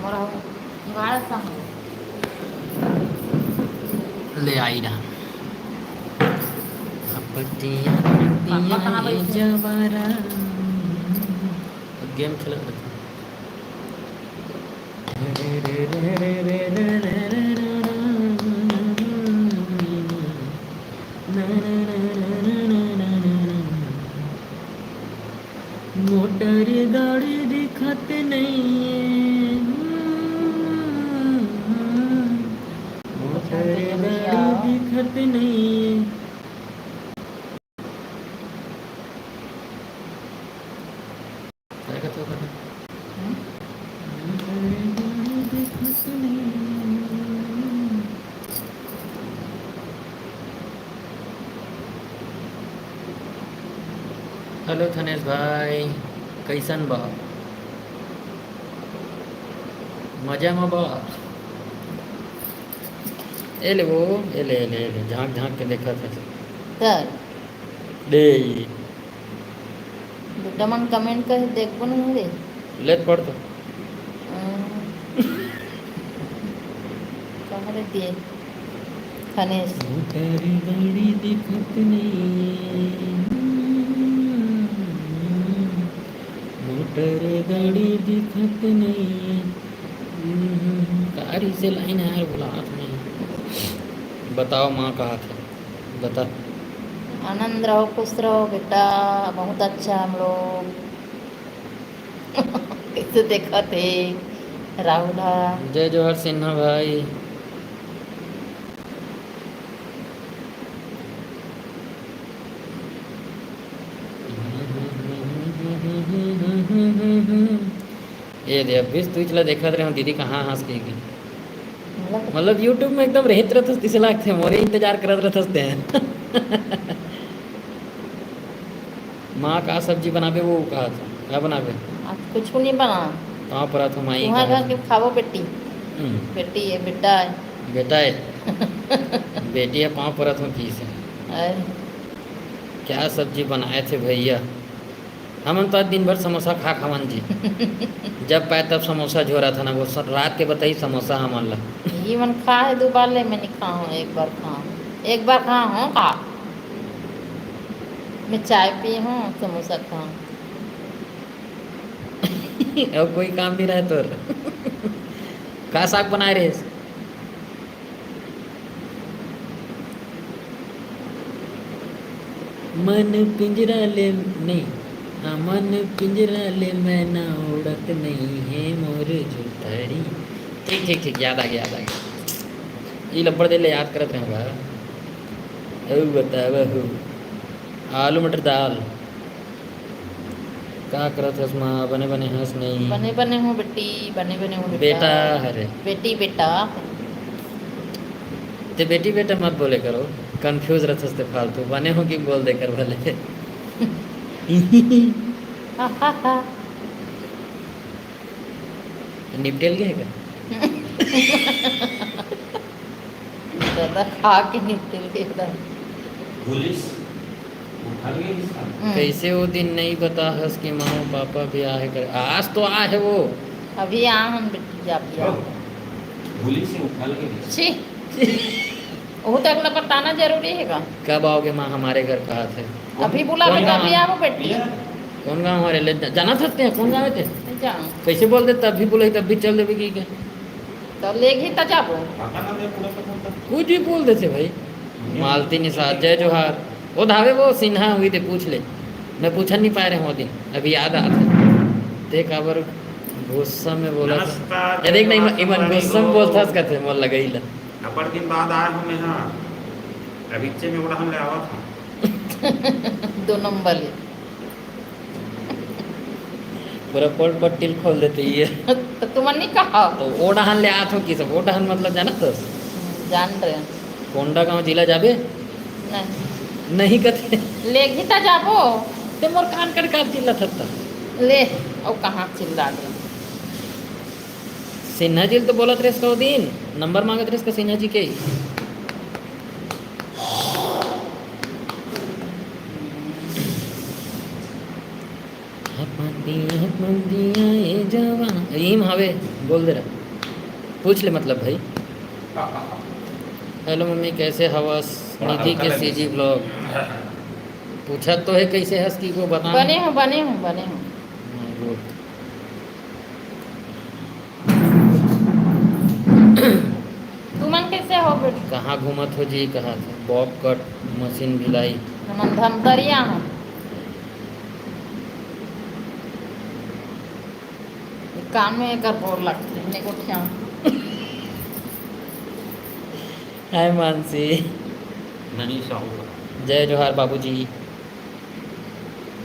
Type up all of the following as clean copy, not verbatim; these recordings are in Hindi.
मोरा गाड़ा सांग ले आई रहा पतिया पापा पतिया कहाँ ये बैठे हैं? जवारा गेम खेल रहे थे मोटर गाड़ी दिखत नहीं है मोटर जल्दी जल्दी गाड़ी आओ। दिखत नहीं है क्या कहते हो कहते? हम्म? मोटर गाड़ी दिखत नहीं है। हेलो थनेश भाई कैसन बा मजा में बा एले वो एले झाँक झाँक के देखा था तर डे बेटा मन कमेंट कर देखबो नहीं रे लेट पड़ तो कहाँ रे दिए खनेश मोटर गाड़ी दिखत नहीं मोटर गाड़ी दिखत नहीं कारी से लाइन है यार बुलात नहीं बताओ माँ कहा था बता आनंद रहो खुश रहो बेटा बहुत अच्छा हम लोग कैसे देखा थे राहुला जय जोहर सिन्हा भाई ये दे अभी तू चला देखा रहे हम दीदी कहाँ हंस के गई मतलब यूट्यूब में एकदम रहत रहते तीस लाख थे मोरे इंतजार करत रहते हैं माँ का सब्जी बनाबे वो कहा था क्या बनाबे आज कुछ नहीं बना कहाँ पर था माई तुम्हारे घर के खावो बेटी हम्म, बेटी है बेटा है बेटा है बेटी है पाँव पर हूँ की से अरे, क्या सब्जी बनाए थे भैया हम तो आज दिन भर समोसा खा खवन जी जब पाए तब समोसा झोरा था ना वो रात के बताई समोसा हमार ला ये मन खा है दो बार ले मैं नहीं खा हूँ एक बार खा हूँ एक बार खा हूँ खा मैं चाय पी हूँ समोसा खा हूँ अब कोई काम नहीं रहे तो का साग बनाए रहे मन पिंजरा ले नहीं हाँ मन पिंजरा ले मैं ना उड़त नहीं है मोर झुलतारी ठीक ठीक ठीक याद आ गया ये लपड़ दे ले याद करत रहे बा ओ बतावा हो आलू मटर दाल का करत हस माँ बने बने हंस नहीं बने बने हूँ बेटी बने बने हूँ बेटा हरे बेटी बेटा ते बेटी बेटा मत बोले करो कंफ्यूज रहते थे फालतू बने हो कि बोल देकर भले हा हा हा निपटेल गए का दादा खा के निकल गया पुलिस उठा गई इसका कैसे वो दिन नहीं बता हस कि माँ पापा भी आए कर आज तो आ है वो अभी आ हम बेटी जा पिया पुलिस से उठा गई छी वो तो अगला बताना जरूरी है का कब आओगे माँ हमारे घर कहा थे अभी बुला कौन बेटा गाँव? अभी आओ बेटी कौन गाँव हमारे ले जाना सकते हैं कौन गाँव थे नहीं जाऊँ कैसे बोल दे तब भी बोले तब भी चल देवे की क्या तो लेगी तो जाबो पता ना मैं पूरा पता था कुछ भी बोल देते भाई मालती निषाद जय जोहार वो धावे वो सिन्हा हुई थे पूछ ले मैं पूछन नहीं पाए रहे वो दिन अभी याद आता देख अबर गुस्सा में बोला था नमस्कार, ये देख नहीं इमन जय गुस्सा में जोहार। बोलता उसका थे मोल लगई ला अपर दिन बाद आया हूँ मैं यहाँ अभिचे में बड़ा हम ले आवा था 2 नंबर ले पूरा पोल पट्टिल खोल देते ये तो तुमने नहीं कहा तो वो डहन ले आत हो की सब वो डहन मतलब जाना तो जान रहे हैं। कोंडा गांव जिला जाबे नहीं नहीं कथे लेगी तो जाबो ते मोर कान कर का जिला थता ले और कहाँ चिल्ला रहे सिन्हा जी तो बोलत रेस का दिन नंबर मांगत रेस का सिन्हा जी के मंदिया ए जवान ईम हवे बोल दे रहा, पूछ ले मतलब भाई। हेलो मम्मी कैसे हवस, थोड़ा निधि हल्का के लगे। CG blog. पूछा तो है कैसे हंस की को बता। बने हूँ बने हूँ बने हूँ। तुमन कैसे हो बेटी? कहाँ घूमत हो जी, कहाँ था बॉब कट मशीन भिलाई। तुमन धमतरिया हो। कान में एक और लगते हैं को क्या। हाय मानसी, मनीषा होगा। जय जोहार बाबूजी।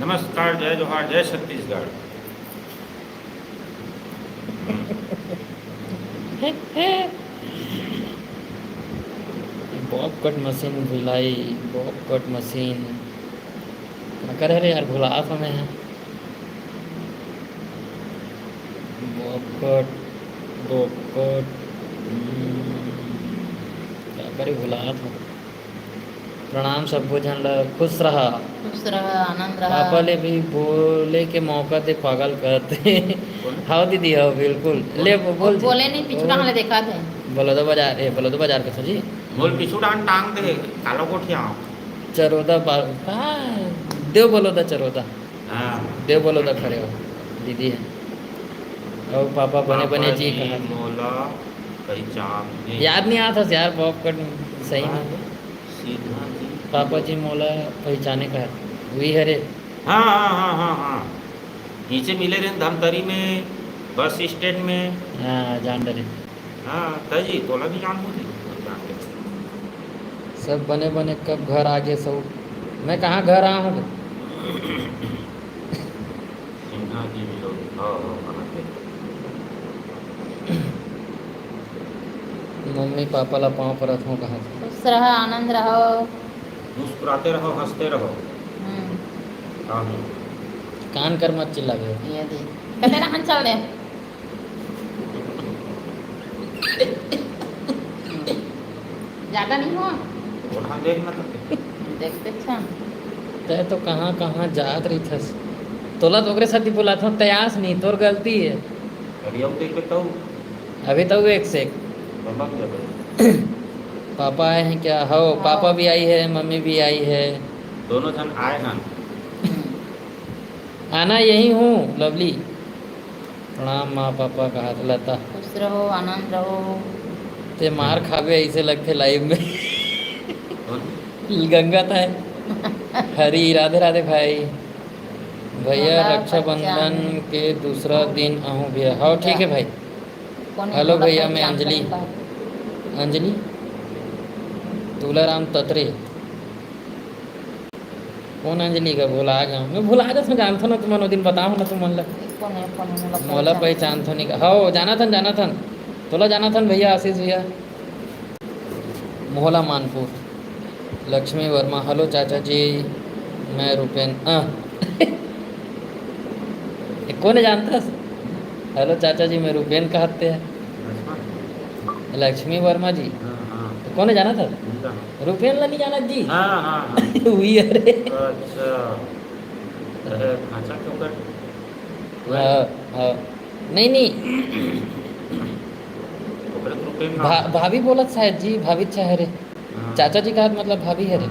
नमस्कार, जय जोहार, जय Chhattisgarh. Bob cut machine Bhilai, Bob cut machine क्या करे रे यार, भुला समय है। बॉब कट, बॉब कट क्या करे, भुला था। प्रणाम सबको जन ला, खुश रहा। खुश रहा, आनंद रहा। पापा ले भी बोले के मौका दे पागल करते। बोल। हाँ दीदी हाँ बिल्कुल ले वो बोल जी। बोले नहीं पीछू कहाँ ले देखा थे। बलौदा बाजार, बलौदा बाजार के जी बोल पिछू डांड टांग दे कालो कोठिया। चरोदा कहाँ देव बलौदा चरोदा, हाँ। देव बलौदा खड़े हो दीदी है। और पापा बने बने जी कहा मोला पहचान याद नहीं आता यार, बॉब कट सही में सीधा जी। पापा जी मोला पहचाने का है वही है रे। हाँ हाँ हाँ हाँ हाँ, नीचे मिले रहे धमतरी में बस स्टैंड में। हाँ जान डरे हाँ तजी तोला भी जान होती। सब बने बने कब घर आ गए सब। मैं कहाँ घर आया हूँ। सिन्हा जी भी लोग हाँ हाँ वहाँ पे। मम्मी पापा ला पाँव पर हूँ कहाँ से। खुश रहा, आनंद रहो। मुस्कुराते रहो, हंसते रहो। हाँ कान कर मत चिल्ला गए। ये दे कहते ना हम चल रहे। ज्यादा नहीं हो वहाँ देख ना सकते। देखते अच्छा। तय तो कहाँ कहाँ जात रही थस, तोला तो ओकरे साथी बुला था तयास नहीं, तोर गलती है। अभी हम देख तो अभी तो एक से एक बाबा क्या करे। पापा आए हैं क्या, हो पापा भी आई है मम्मी भी आई है। दोनों जन आए हैं। आना यही हूँ लवली। प्रणाम माँ पापा का हाथ लता। खुश रहो, आनंद रहो। ते मार खावे ऐसे लगते लाइव में। कौन? गंगा था हरी राधे राधे भाई। भैया भोला रक्षाबंधन बच्चा। के दूसरा दिन आहूँ भैया। हाँ ठीक है भाई। कौन है हेलो भोला भैया मैं पहचान अंजलि, करता है? अंजलि तुलाराम तत्रे। कौन अंजलि का भुला गया मैं, भुला गया मैं जानता ना तुम दिन बताओ ना तुम मन कौन है मोला पहचान तो नहीं हो जाना था तोला जाना था भैया आशीष भैया। मोहला मानपुर। लक्ष्मी वर्मा हेलो चाचा जी मैं रुपेन कौन जानता। हेलो चाचा जी मैं रुपेन कहते हैं। लक्ष्मी वर्मा जी हाँ तो कौन जाना था, हाँ रुपेन ला नहीं जाना जी। हाँ हाँ हाँ। हुई अरे अच्छा अच्छा क्यों कर हाँ नहीं नहीं भाभी बोलत शायद जी, भाभी चाहे रे चाचा जी का मतलब भाभी है रे।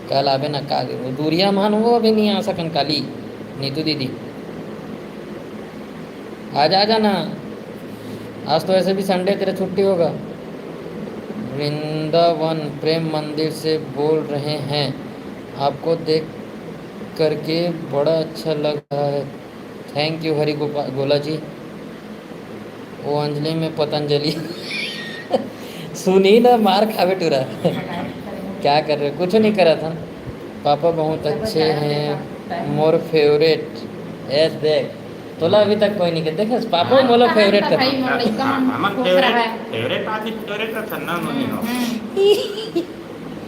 कल आवे ना का दूरिया मान हो अभी नहीं आ सकन काली नीतू दीदी आज आ जाना। आज तो ऐसे भी संडे तेरा छुट्टी होगा। वृंदावन प्रेम मंदिर से बोल रहे हैं, आपको देख करके बड़ा अच्छा लग रहा है। थैंक यू हरी गोला जी। वो अंजलि में पतंजलि सुनी ना मार खावे टूरा क्या कर रहे, कुछ नहीं करा था। पापा बहुत अच्छे हैं, मोर फेवरेट। एस देख तोला अभी तक कोई नहीं कहते देख पापा मोला फेवरेट कर। हमन फेवरेट आदमी फेवरेट का थन्ना मनी हो।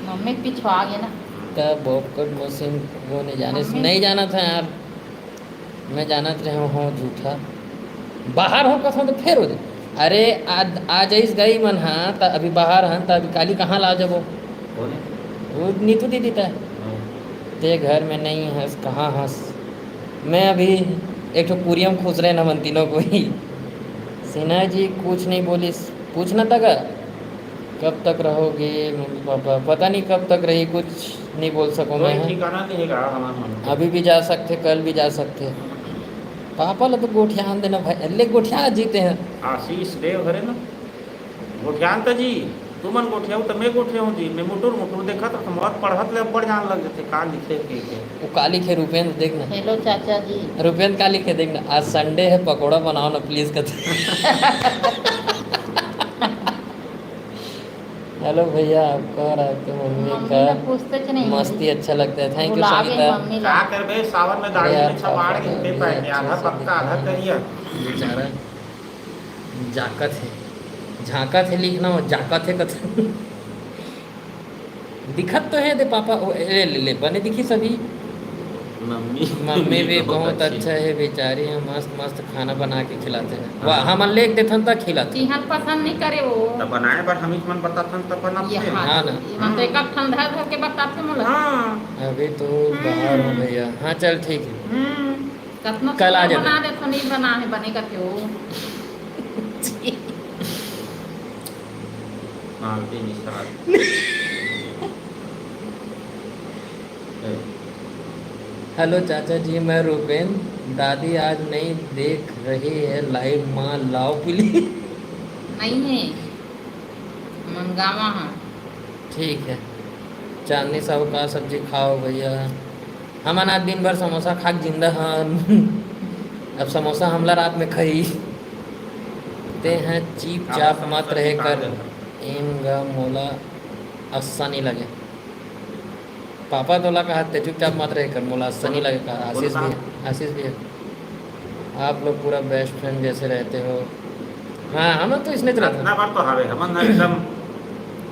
मम्मी पीछे आ गए ना। तब बॉबकट मशीन वो नहीं जाना था यार। मैं जाना रहा हूँ झूठा बाहर हो कसम तो फिर हो जाए। अरे आज इस गई मन हाँ तो अभी बाहर हन तो अभी काली कहाँ ला जब वो नीतू दीदी था ते घर में नहीं हंस कहाँ हंस। मैं अभी एक तो पूरियम खुश रहे न मन तीनों को ही सिन्हा जी कुछ नहीं बोली, पूछना था का कब तक रहोगे मम्मी पापा, पता नहीं कब तक रही, कुछ नहीं बोल सकूँ मैं। कोई ठिकाना नहीं है हमारे मन में। अभी भी जा सकते, कल भी जा सकते। पापा ला तो गोठियान देना भाई, ले गोठिया जीते हैं। आशीष देव हरे ना गोठियान तो जी तू मन गोठियाऊ तो मैं गोठियाऊ जी मैं मुटुर मुटुर देखा तो बहुत पढ़त ले बढ़ जान लग जाते का लिखे के वो काली खे रुपेंद्र देखना, हेलो चाचा जी। रुपेंद्र काली खे देखना, आज संडे है पकौड़ा बनाओ ना प्लीज कहते। हेलो भैया, आपका और आपके मम्मी मम्मी का लोग पूछते च नहीं मस्ती अच्छा लगता है। थैंक यू बुलावे संगीता। मम्मी क्या लोग। कर बे सावन में दाढ़ी यार, में छबाड़ के पापा पे भी पाए आधा अच्छे से पक्का आधा दिखा करिया बेचारा जाकत है, झाकत है लिखना और जाकत है कथ। दिखत तो है दे पापा ले ले ले बने दिखी सभी। मम्मी मम्मी भी बहुत अच्छा है बेचारी, हम मस्त मस्त खाना बना के खिलाते हैं। वाह हम ले देथन तक खिलाते। चिहन पसंद नहीं करे वो। तब बनाए पर हम मन बताथन तब बनाते ये हैं। हाँ हाँ ना। ये मन तो एक ठंडा धर के बताते मुला। हाँ अभी तो बाहर हो भैया। हाँ चल ठीक है। कतना कल आ जाना। बना दे तो नहीं बना है बनेगा क्यों। मालती निशाद हेलो चाचा जी, मैं रूपेंद्र। दादी आज नहीं देख रही है लाइव, माँ लाओ प्लीज। नहीं है मंगावा हाँ। ठीक है। चांदनी साहब का सब्जी खाओ भैया। हम आज दिन भर समोसा खा के जिंदा हन। अब समोसा हमला रात में खाई ते हैं। चीप चाप मत रहे कर इनगा मोला अस्सा नहीं लगे। पापा तोला कहा ते चुपचाप मत रहे कर मोला अस्सा नहीं लगे। कहा आशीष भी है, आशीष भी है। आप लोग पूरा बेस्ट फ्रेंड जैसे रहते हो। हाँ हम तो इसने तो रहते इतना बार तो हवे हमन एकदम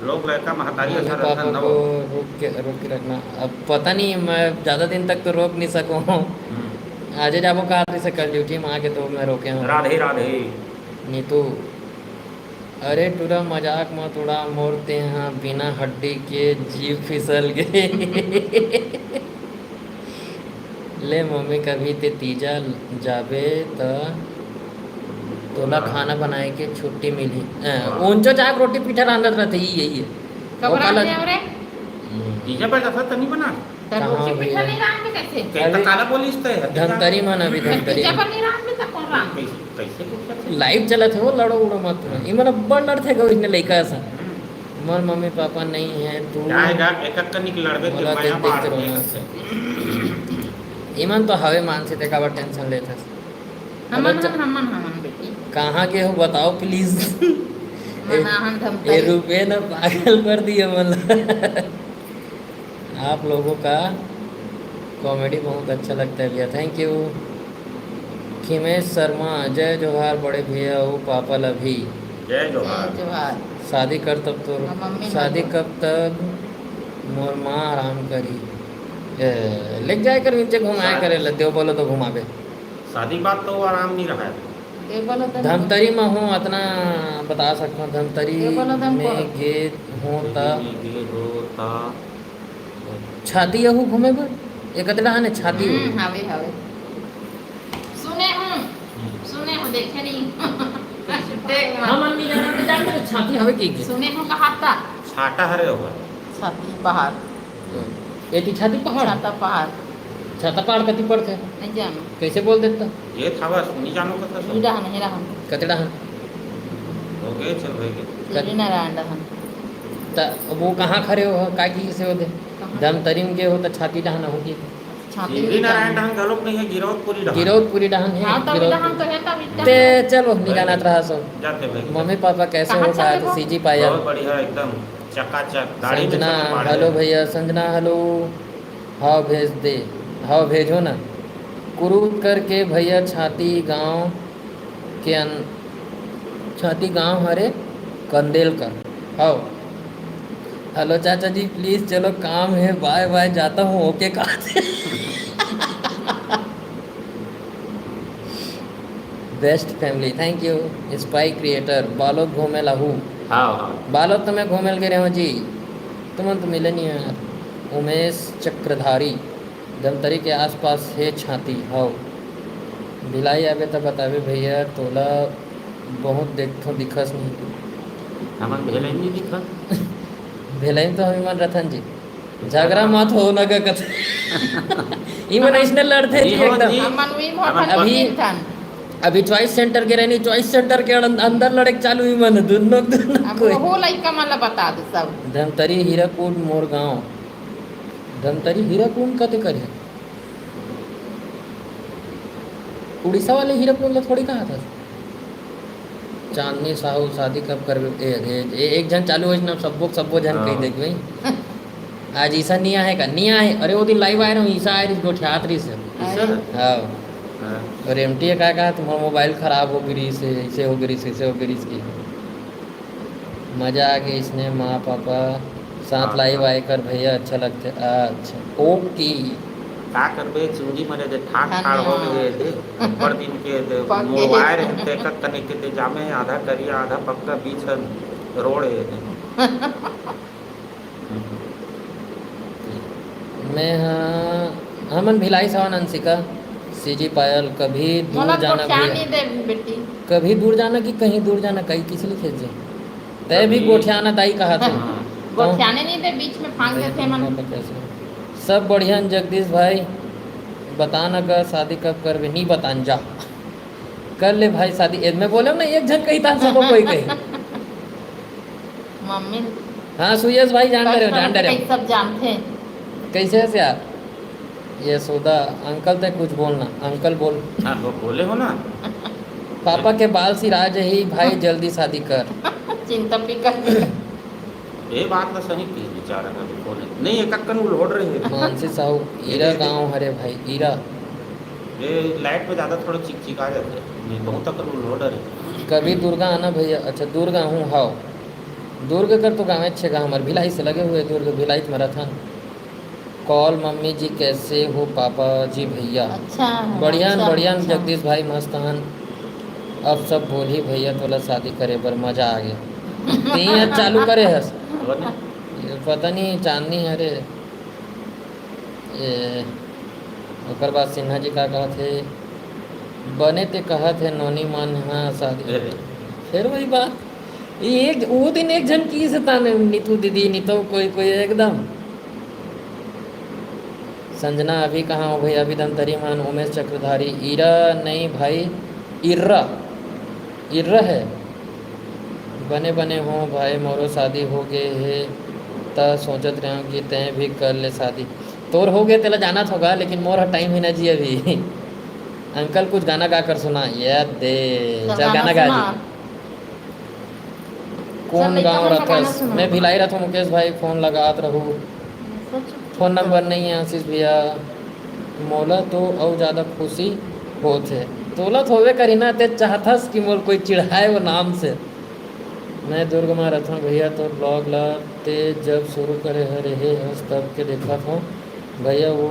लोग लड़का महतारी मम्मी अच्छा पापा रहता को न रोक के रखना। अब पता नहीं, मैं ज़्यादा दिन तक तो रोक नहीं सकूँ। आज जाबो कहा से कल ड्यूटी में आके तो मैं रोके हूँ। राधे राधे। नीतू अरे टूरा मजाक मत उड़ा, मोड़ते हैं बिना हड्डी के जीव फिसल गए। ले मम्मी कभी ते तीजा जाबे त तोला खाना बनाए के छुट्टी मिली। ऊंचो चाक रोटी पीठा रांधत रहते यही है। कब वो काला- रांधते हो रे? डीजे पर जैसा तो नहीं बना तो कहाँ रोटी भैया? पीठा नहीं रांधते कैसे? कहता काला बोलिस तो है धमतरी मन अभी धमतरी डीजे मन पर नहीं रांधते तो कौन रांधते? कैसे कुछ करते लाइव चला थे वो लड़ो उड़ो मत। इमन बड़ लड़ थे इसने लड़का ऐसा। मोर मम्मी पापा नहीं है तू क्या है एक एक करने की लड़बे के बोला माया देख बात देखते रहो। इमन तो हवे मानसी ते का टेंशन लेते। हमन बेटी कहाँ के हो बताओ प्लीज। मनाहन ये धमतरी। रुपये ना पागल कर दिए मतलब। आप लोगों का कॉमेडी बहुत अच्छा लगता है भैया, थैंक यू। खिमेश शर्मा जय जोहार बड़े भैया ओ पापा लभी। जय जोहार। जोहार। शादी कर तब तो हाँ, मम्मी शादी लोग। कब तक मोर माँ आराम करी। ले जाए कर नीचे घुमाया करे ले देव बोलो तो घुमावे। शादी बात तो आराम नहीं रहा है। ये बोलो तो धमतरी में हूँ इतना बता सकता हूँ। धमतरी ये बोलो तो हमको। में गे हूँ ता ये होता छाती यहू घूमे पर एक कतरा है छाती हो। हावे हावे सुने हूँ देखे नहीं। देख मत। हम अन्नी जाना तो जानते हो छाती हवे की सुने हूँ कहा था छाटा हरे होगा छाती पहाड़ ये थी छाती पहाड़। छाता पहाड़ छाता पहाड़ कति पड़ते नहीं जानो कैसे बोल देता ये था बस नहीं जानो का था ही रहन ही रहन कतरा है हो गए चल भाई के तेरी नारायण रहन वो कहाँ खड़े हो का की से हो दे धमतरी में के हो तो छाती डहाना होगी। छाती सीधी नारायण ढंग गलोक नहीं है गिरौदपुरी ढंग गिरौदपुरी डहान है। हाँ तब गिरौदपुरी। रहन तो है तब ते चलो निकालत रहा सब। जाते भाई मम्मी पापा कैसे कहाँ हो चले का हो? सीजी पाया। बहुत बढ़िया एकदम चकाचक दाढ़ी में संजना सब बाल हेलो है। भैया। संजना हेलो। हाँ भेज दे, हाँ भेजो ना। कुरूद करके भैया छाती गांव के छाती गांव हरे कंदेल कर। हाँ हेलो चाचा जी प्लीज चलो काम है, बाय बाय जाता हूँ। ओके कहा best family thank you. Spy creator Balod घूमे लाहू। हाँ हाँ बालोद तो मैं घूमे गे रहे जी तुम तो मिले नहीं हो यार। उमेश चक्रधारी धमतरी के आसपास है छाती। हाँ भिलाई आवे तो बतावे भैया तोला बहुत देखो दिखस नहीं हमन भेले नहीं दिखा भेलई तो हम मन रथन जी झगड़ा मत हो न कथ इमन ऐसने लड़ते जी जी हो एकदम जी। हमन वी मोर हमन फन अभी- तीन ठन अभी चॉइस सेंटर के रहनी चॉइस सेंटर के अंदर लड़े के चालू इमन दोनों अब कोई वो लइका मन ला बता दे सब धमतरी हीराकुंड मोर गांव धमतरी हीराकुंड कते करे उड़ीसा वाले हीराकुंड ला थोड़ी कहा था चांदनी साहू शादी कब कर एक जन चालू हो ना सबो जन कही देख भाई आज ईसा निया है का निया है अरे वो दिन लाइव आए रहा ईसा आए रही गोठियात्री से ईसा हाँ हाँ। और एमटी का कहा तुम्हारा मोबाइल खराब हो गिरी से ऐसे हो गिरी से ऐसे हो गिरी इसकी मजा आ गया इसने माँ पापा साथ हाँ। लाइव आए कर भैया अच्छा लगते अच्छा ओके का करबे चूड़ी मरे दे ठाक हाँ, ठाड़ हो हाँ। गए दे ऊपर दिन के दे पक गए। मोबाइल रहते का तने के दे जामे आधा करिया आधा पक्का बीच है रोड है दे मैं हाँ हमन भिलाई सवन अंशिका सीजी पायल कभी मोला दूर जाना गोठिया भैया नहीं दे बेटी कभी दूर जाना कि कहीं दूर जाना कहीं किस लिए खेल जाए तय भी कभी- गोठियाना दाई कहा था हाँ। गोठियाने नहीं दे बीच में फांग देते मन सब बढ़िया जगदीश भाई बताना का शादी कब करबे नहीं बतान जा कर ले भाई शादी मैं बोले ना एक जन कही था सबको कोई कही मम्मी हाँ सुयस भाई जान रहे हो जान रहे हो सब जानते कैसे है यार ये सौदा अंकल तक कुछ बोलना अंकल बोल हाँ वो बोले हो ना पापा के बाल सिराज ही भाई जल्दी शादी कर चिंता भी कर ये बात तो सही की बेचारा का बोले नहीं एक अक्कन उलहोड़ रहे हैं मानसी साहू ईरा गांव हरे भाई ईरा ये लाइट पे ज्यादा थोड़ा चिक चिक आ जाते हैं नहीं बहुत अक्कन उलहोड़ रहे कभी दुर्गा आना भैया अच्छा दुर्गा हूँ हाओ दुर्ग कर तो गाँव अच्छे गाँव हमारे भिलाई से लगे हुए Durg Bhilai marathon call mummy जी कैसे हो पापा जी भैया अच्छा बढ़िया अच्छा, बढ़िया अच्छा। जगदीश भाई मस्त हन अब सब बोली भैया तोला शादी करे पर मजा आ गया तीन चालू करे हस और नहीं? ये पता नहीं चांदनी है रे ये ओकर बाद सिन्हा जी का कहा थे बने ते कहा थे नौनी मान हाँ शादी अरे, फिर वही बात ये एक वो दिन एक जन की से ताने नीतू दीदी नीतू कोई कोई एकदम संजना अभी कहाँ हो भाई अभी धमतरी मान उमेश चक्रधारी ईरा नहीं भाई इर्रा इर्रा है बने बने हो भाई मोरो शादी हो गए है त सोचत रहे कि तय भी कर ले शादी तोर हो गए तेला जाना तो होगा लेकिन मोर टाइम ही ना जी अभी अंकल कुछ गाना गा कर सुना याद दे चल गाना गा जी कौन चल, गाँव लइका मन का गाना रथस सुना। मैं भिलाई रहा था मुकेश भाई फोन लगात रहूँ फोन नंबर नहीं है आशीष भैया मोला तो और ज़्यादा खुशी होते तोला तो होवे करी ना ते चाहथस कि मोल कोई चिढ़ाए वो नाम से मैं दुर्ग में रहता हूँ भैया तो ब्लॉग ला ते जब शुरू करे हरे हे हंस तब के देखा था भैया वो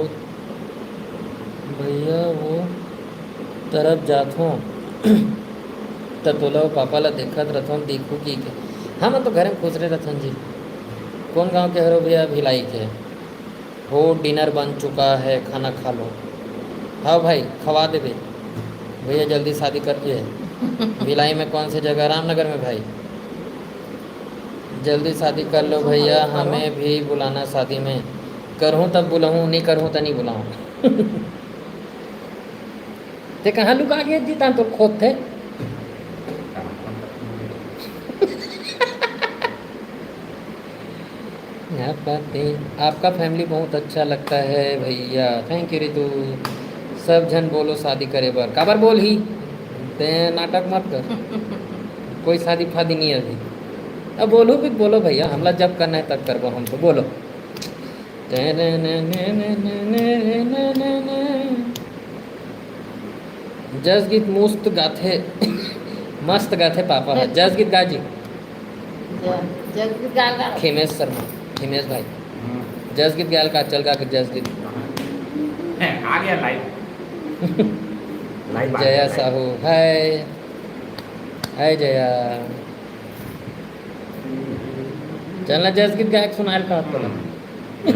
तरफ जात हूँ तो तोला वो पापा ला देखत रहता हूँ देखूँ कि हाँ मैं तो घर में खुश रहे रहता जी कौन गांव के हरो भैया भिलाई के हो डिनर बन चुका है खाना खा लो हाँ भाई खवा दे भैया जल्दी शादी करके भिलाई में कौन सी जगह रामनगर में भाई जल्दी शादी कर लो भैया हमें भी बुलाना शादी में करूँ तब बुलाऊँ नहीं करूँ तो नहीं बुलाऊँ ते कहाँ लुका गए जीता तो खोद थे आपका फैमिली बहुत अच्छा लगता है भैया थैंक यू रितु सब जन बोलो शादी करे बर काबर बोल ही ते नाटक मत कर कोई शादी फादी नहीं है अभी अब बोलो भी बोलो भैया हमला जब करना है तब करबो हम तो बोलो जस गीत मस्त गाथे मस्त गाथे पापा है जस गीत गाजी जल्दी गाल गा खेमेश शर्मा खेमेश भाई हम्म, जस गीत गाल का चल गा के जस गीत है, आ गया लाइव लाइव आ जया गया, साहू हाय हाय जया चलना जस गीत गायक सुनायल का बोला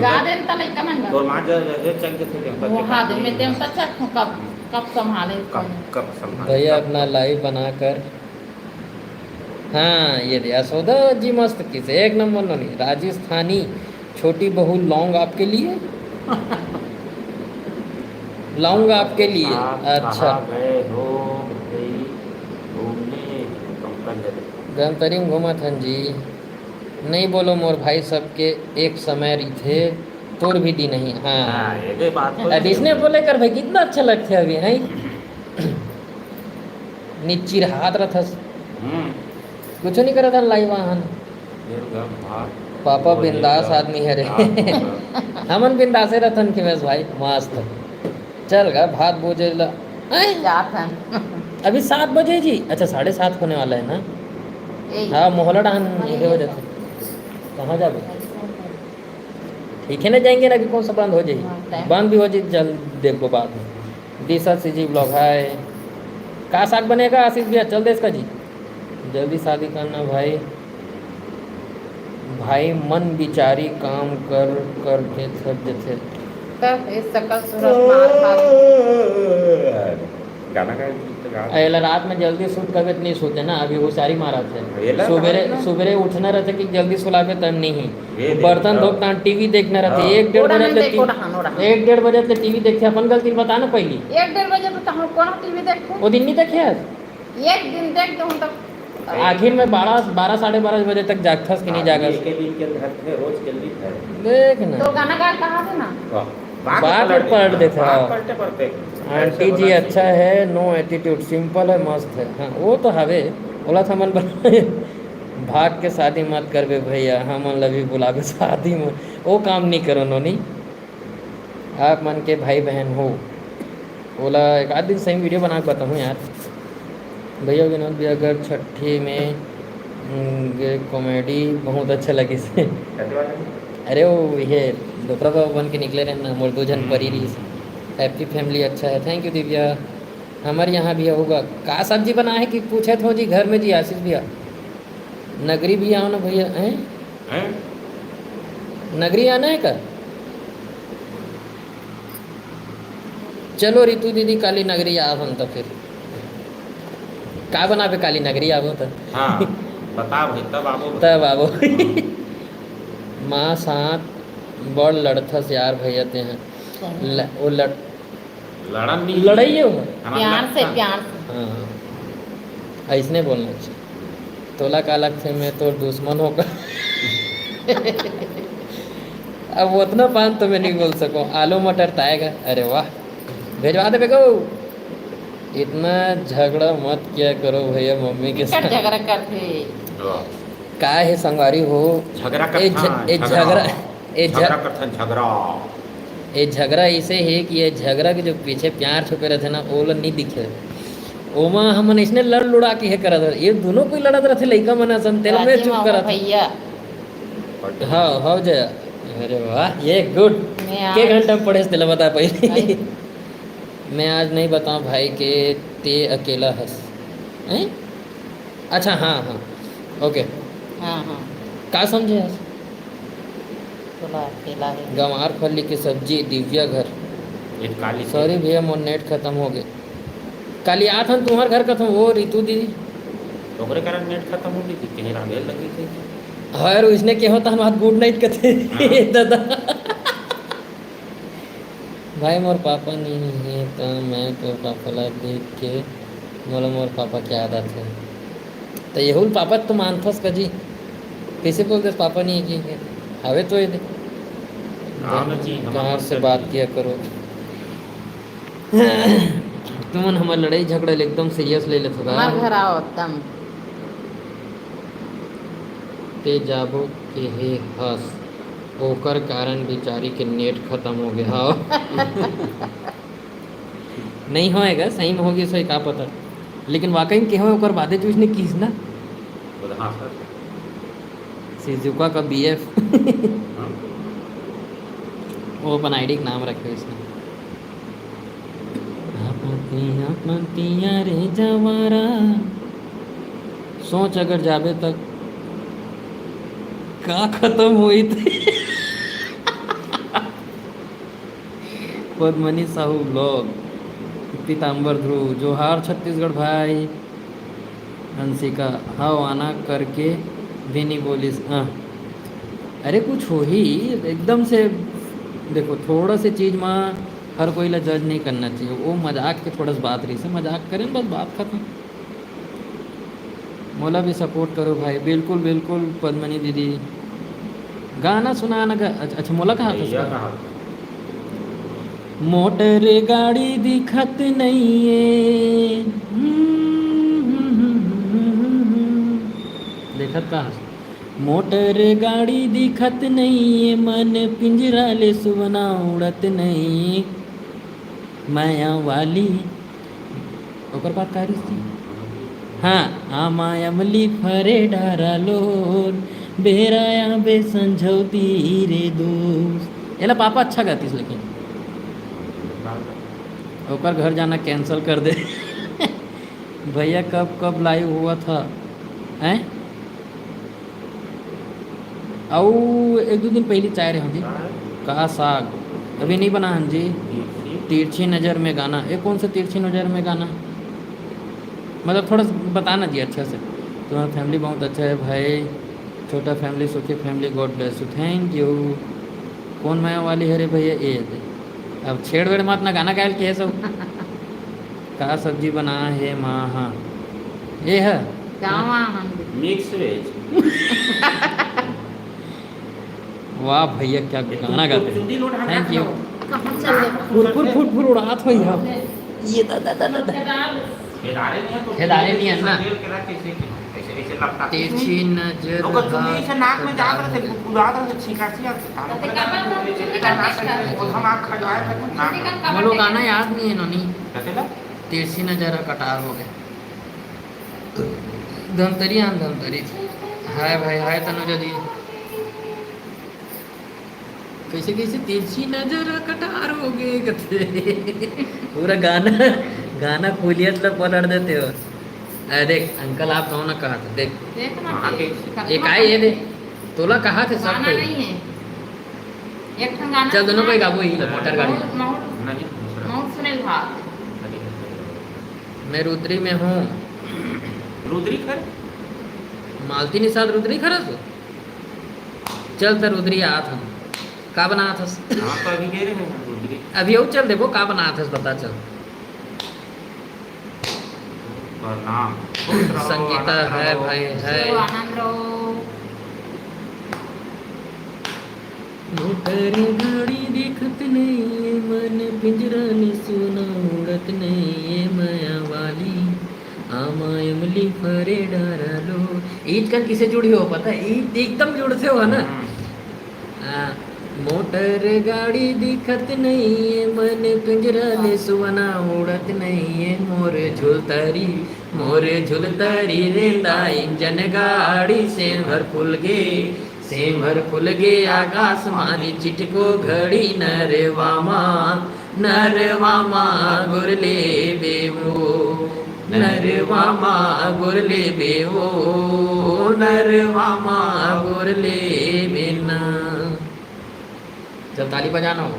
गा दे त लइका मन तो माँ जब चल के थे वो हाथ में ते सच्चा कब कब संभाले कब कब संभाल भैया अपना लाइव बनाकर हाँ ये रे यशोदा जी मस्त किस एक नंबर नोनी राजस्थानी छोटी बहू लौंग आपके लिए लौंग आपके लिए अच्छा कहाँ गए हो कहीं घूमने तुम कर गंतरिम घुमा थन जी नहीं बोलो मोर भाई सबके एक समय री थे तोड़ भी दी नहीं हाँ हाँ ये बात तो अब इसने बोले कर भाई कितना अच्छा लगता है अभी है निचिर हाथ रथस कुछ नहीं करा था लाइव वाहन पापा बिंदास आदमी है रे हमन बिंदासे रथन के बस भाई मस्त चल गा भात बोझे ला हैं? जात हैं अभी 7 बजे जी अच्छा 7:30 होने वाला है ना हाँ मोहल्ला डाहन ये हो जाते कहाँ जाबे ठीक है ना जाएंगे ना कि कौन सा बंद हो जाए बंद भी हो जाए जल्द देखो बाद में दिशा सी जी ब्लॉग है का साग बनेगा आशीष भैया चल दे इसका जी जल्दी शादी करना भाई भाई मन बिचारी काम कर के थक जथे तब इस सकल सूरत मार भाग गाना का अला रात में जल्दी सूट करके नहीं सोते ना अभी होशियारी मारा थे सुबेरे उठना रहते कि जल्दी सुलावे तब नहीं बर्तन धोना टीवी देखना रहते 1-1:30 बजे टीवी देखते अपन गलती बताना पहली 1-1:30 बजे तो हम कौन टीवी देखो वो दिन नहीं देखे एक दिन देख तो हम तो आखिर में 12-12 बजे तक जागथस कि नहीं जागस के दिन के घर थे रोज के लिए थे देख ना तो गाना गा कहा थे ना बात पलट देते पलटे पलटे आंटी जी अच्छा है नो एटीट्यूड सिंपल है मस्त है हाँ वो तो हवे बोला था मन भाग के शादी मत करबे भैया हम लभी बुलावे शादी में वो काम नहीं करो नोनी आप मन के भाई बहन हो बोला एक आध दिन सही वीडियो बना के बताऊँ यार भैया विनोद भी अगर छठी में कॉमेडी बहुत अच्छा लगी से अरे वो ये दोपहर बाबा बन के निकले रहे ना मोर 2 जन परी रही हैप्पी फैमिली अच्छा है थैंक यू दिव्या हमारे यहाँ भी होगा का सब्जी बना है कि पूछे थे जी घर में जी आशीष भैया नगरी भी आओ ना भैया हैं नगरी आना है का चलो रितु दीदी काली नगरी आओ तो फिर का बना पे काली नगरी आवो तो हाँ बता भाई तब आवो माँ साथ बड़ लड़थस यार भैया ते हैं वो लड़न नहीं लड़ाई है प्यार से हाँ ऐसने बोलना चाहिए तोला का अलग थे मैं तो दुश्मन होकर अब उतना पान तो मैं नहीं बोल सकूँ आलू मटर ताएगा अरे वाह भेजवा दे बेगो इतना झगड़ा मत किया करो भैया मम्मी के साथ झगड़ा करते का है संगवारी हो झगड़ा ये झगड़ा ऐसे है कि ये झगड़ा के जो पीछे प्यार छुपे रहते ना वो नहीं दिखे ओमा हमन इसने लड़ लुड़ा के करत ये दोनों कोई लड़त रहते लइका मना सन तेल में चुप करत भैया हाँ हो जाए अरे वाह ये गुड के घंटा पढ़े तेला बता पहले मैं आज नहीं बताऊं भाई के ते अकेला हंस हैं अच्छा हाँ ओके हाँ का समझे हंस अकेला है गंवार फली की सब्जी दिव्या घर सॉरी भैया मोर नेट खत्म हो गए काली आत हम तुम्हारे घर खत्म वो रितु दीदी तोहरे कारण नेट खत्म हो गई थी कहीं रागेल लगी थी हर इसने के होता हम गुड नाइट कहते दादा भाई मोर पापा नहीं है तो मैं तो पापा देख के बोला मोर पापा की आदत है तो यहूल पापा तो मानथस का जी कैसे बोलते पापा नहीं है कि हवे तो ये कहाँ से बात किया करो तुमन हमार लड़ाई झगड़ा एकदम सीरियस ले लेते हमार घर आओ तम ते जाबो के हे हंस ओकर कारण बेचारी के नेट खत्म हो गया नहीं होएगा सही में होगी सही का पता लेकिन वाकई में क्या ओकर बादे जो इसने किस ना सिजुका का बीएफ वो अपन आईडी का नाम रखे इसने रे जवारा सोच अगर जाबे तक का खत्म हुई थी पद्मनी साहू ब्लॉग पीताम्बर ध्रुव जोहार छत्तीसगढ़ भाई हंसिका हाँ आना करके भी नहीं बोली हाँ। अरे कुछ हो ही एकदम से देखो थोड़ा सी चीज़ में हर कोई ला जज नहीं करना चाहिए। वो मजाक के थोड़ा सा बात रही से मजाक करें बस बात खत्म। मोला भी सपोर्ट करो भाई बिल्कुल बिल्कुल पद्मनी दीदी गाना सुनाना अच्छा मोला कहाँ था भैया उसका? कहा मोटर गाड़ी दिखत नहीं है देखत कहाँ से? मोटर गाड़ी दिखत नहीं है मन पिंजरा ले सुवना उड़त नहीं माया वाली ओकर बात का रही थी हाँ हाँ मायामली फरे डारा लोर बेराया बे संझौती रे दोस्त एला पापा अच्छा गातीस लेकिन ओकर घर जाना कैंसिल कर दे भैया कब कब लाइव हुआ था हैं और एक दो दिन पहले चाय रहे होंगे कहा साग अभी नहीं बना हाँ जी तिरछी नज़र में गाना ये कौन सा तिरछी नज़र में गाना मतलब थोड़ा बताना जी अच्छा से। तुम्हारा फैमिली बहुत अच्छा है भाई छोटा फैमिली सुखी family God bless you thank you. कौन माया वाली है रे भैया ये है। अब छेड़ वेड़ मत ना गाना गायल के है सब का सब्जी बना है माँ हाँ ये है गाँव हम मिक्स वेज वाह भैया क्या गाना गाते हैं थैंक यू। कहाँ चल फुर उड़ात हो ये दादा खेदारे नहीं है तो खेदारे नहीं है ना। तेल के रख के ऐसे ऐसे लगता तिरछी नजर लोग चुन्नी से नाक में जा रहे थे गुड़ात रहे थे छींकासी हम आँख खजवाए थे नाक वो लोग गाना याद नहीं है नोनी कहते ला तिरछी नजर कटार हो गए धमतरी आन धमतरी हाय भाई हाय तनुजा दी कैसे कैसे तिरछी नजर कटार हो गए कहते पूरा गाना गाना फूलियत ला पलट देते हो। अरे देख अंकल आप कहो ना कहा था देख हाँ के एक आए ये दे तोला कहा थे सब गाना कोई नहीं है एक ठन गाना चल दोनों कोई गाबो ही मोटर गाड़ी नहीं माउंट सुनील भाग मैं रुद्री में हूँ रुद्री खर मालती निषाद रुद्री खरस चल तो रुद्री आत हम का बना था हाँ तो अभी कह रहे हैं रुद्री अभी और चल देखो का बना था पता चल और नाम संगीता है भाई है आनंद रहो मोटर गाड़ी दिखत नहीं मन पिंजरा ने सुना उड़त नहीं माया वाली आमायमली फरे डारा लो ईद कल किसे जुड़ी हो पता है ईद एकदम जुड़ से हो ना। मोटर गाड़ी दिखत नहीं है मन पिंजरा ले सुवना उड़त नहीं है मोर झुलतरी रेंदा इंजन गाड़ी से भर फुल गे आकाश मारी चिटको घड़ी नरवामा गुरले बेवो नरवामा गुरले बेवो नरवामा गुरले बेना। चल ताली बजाना हो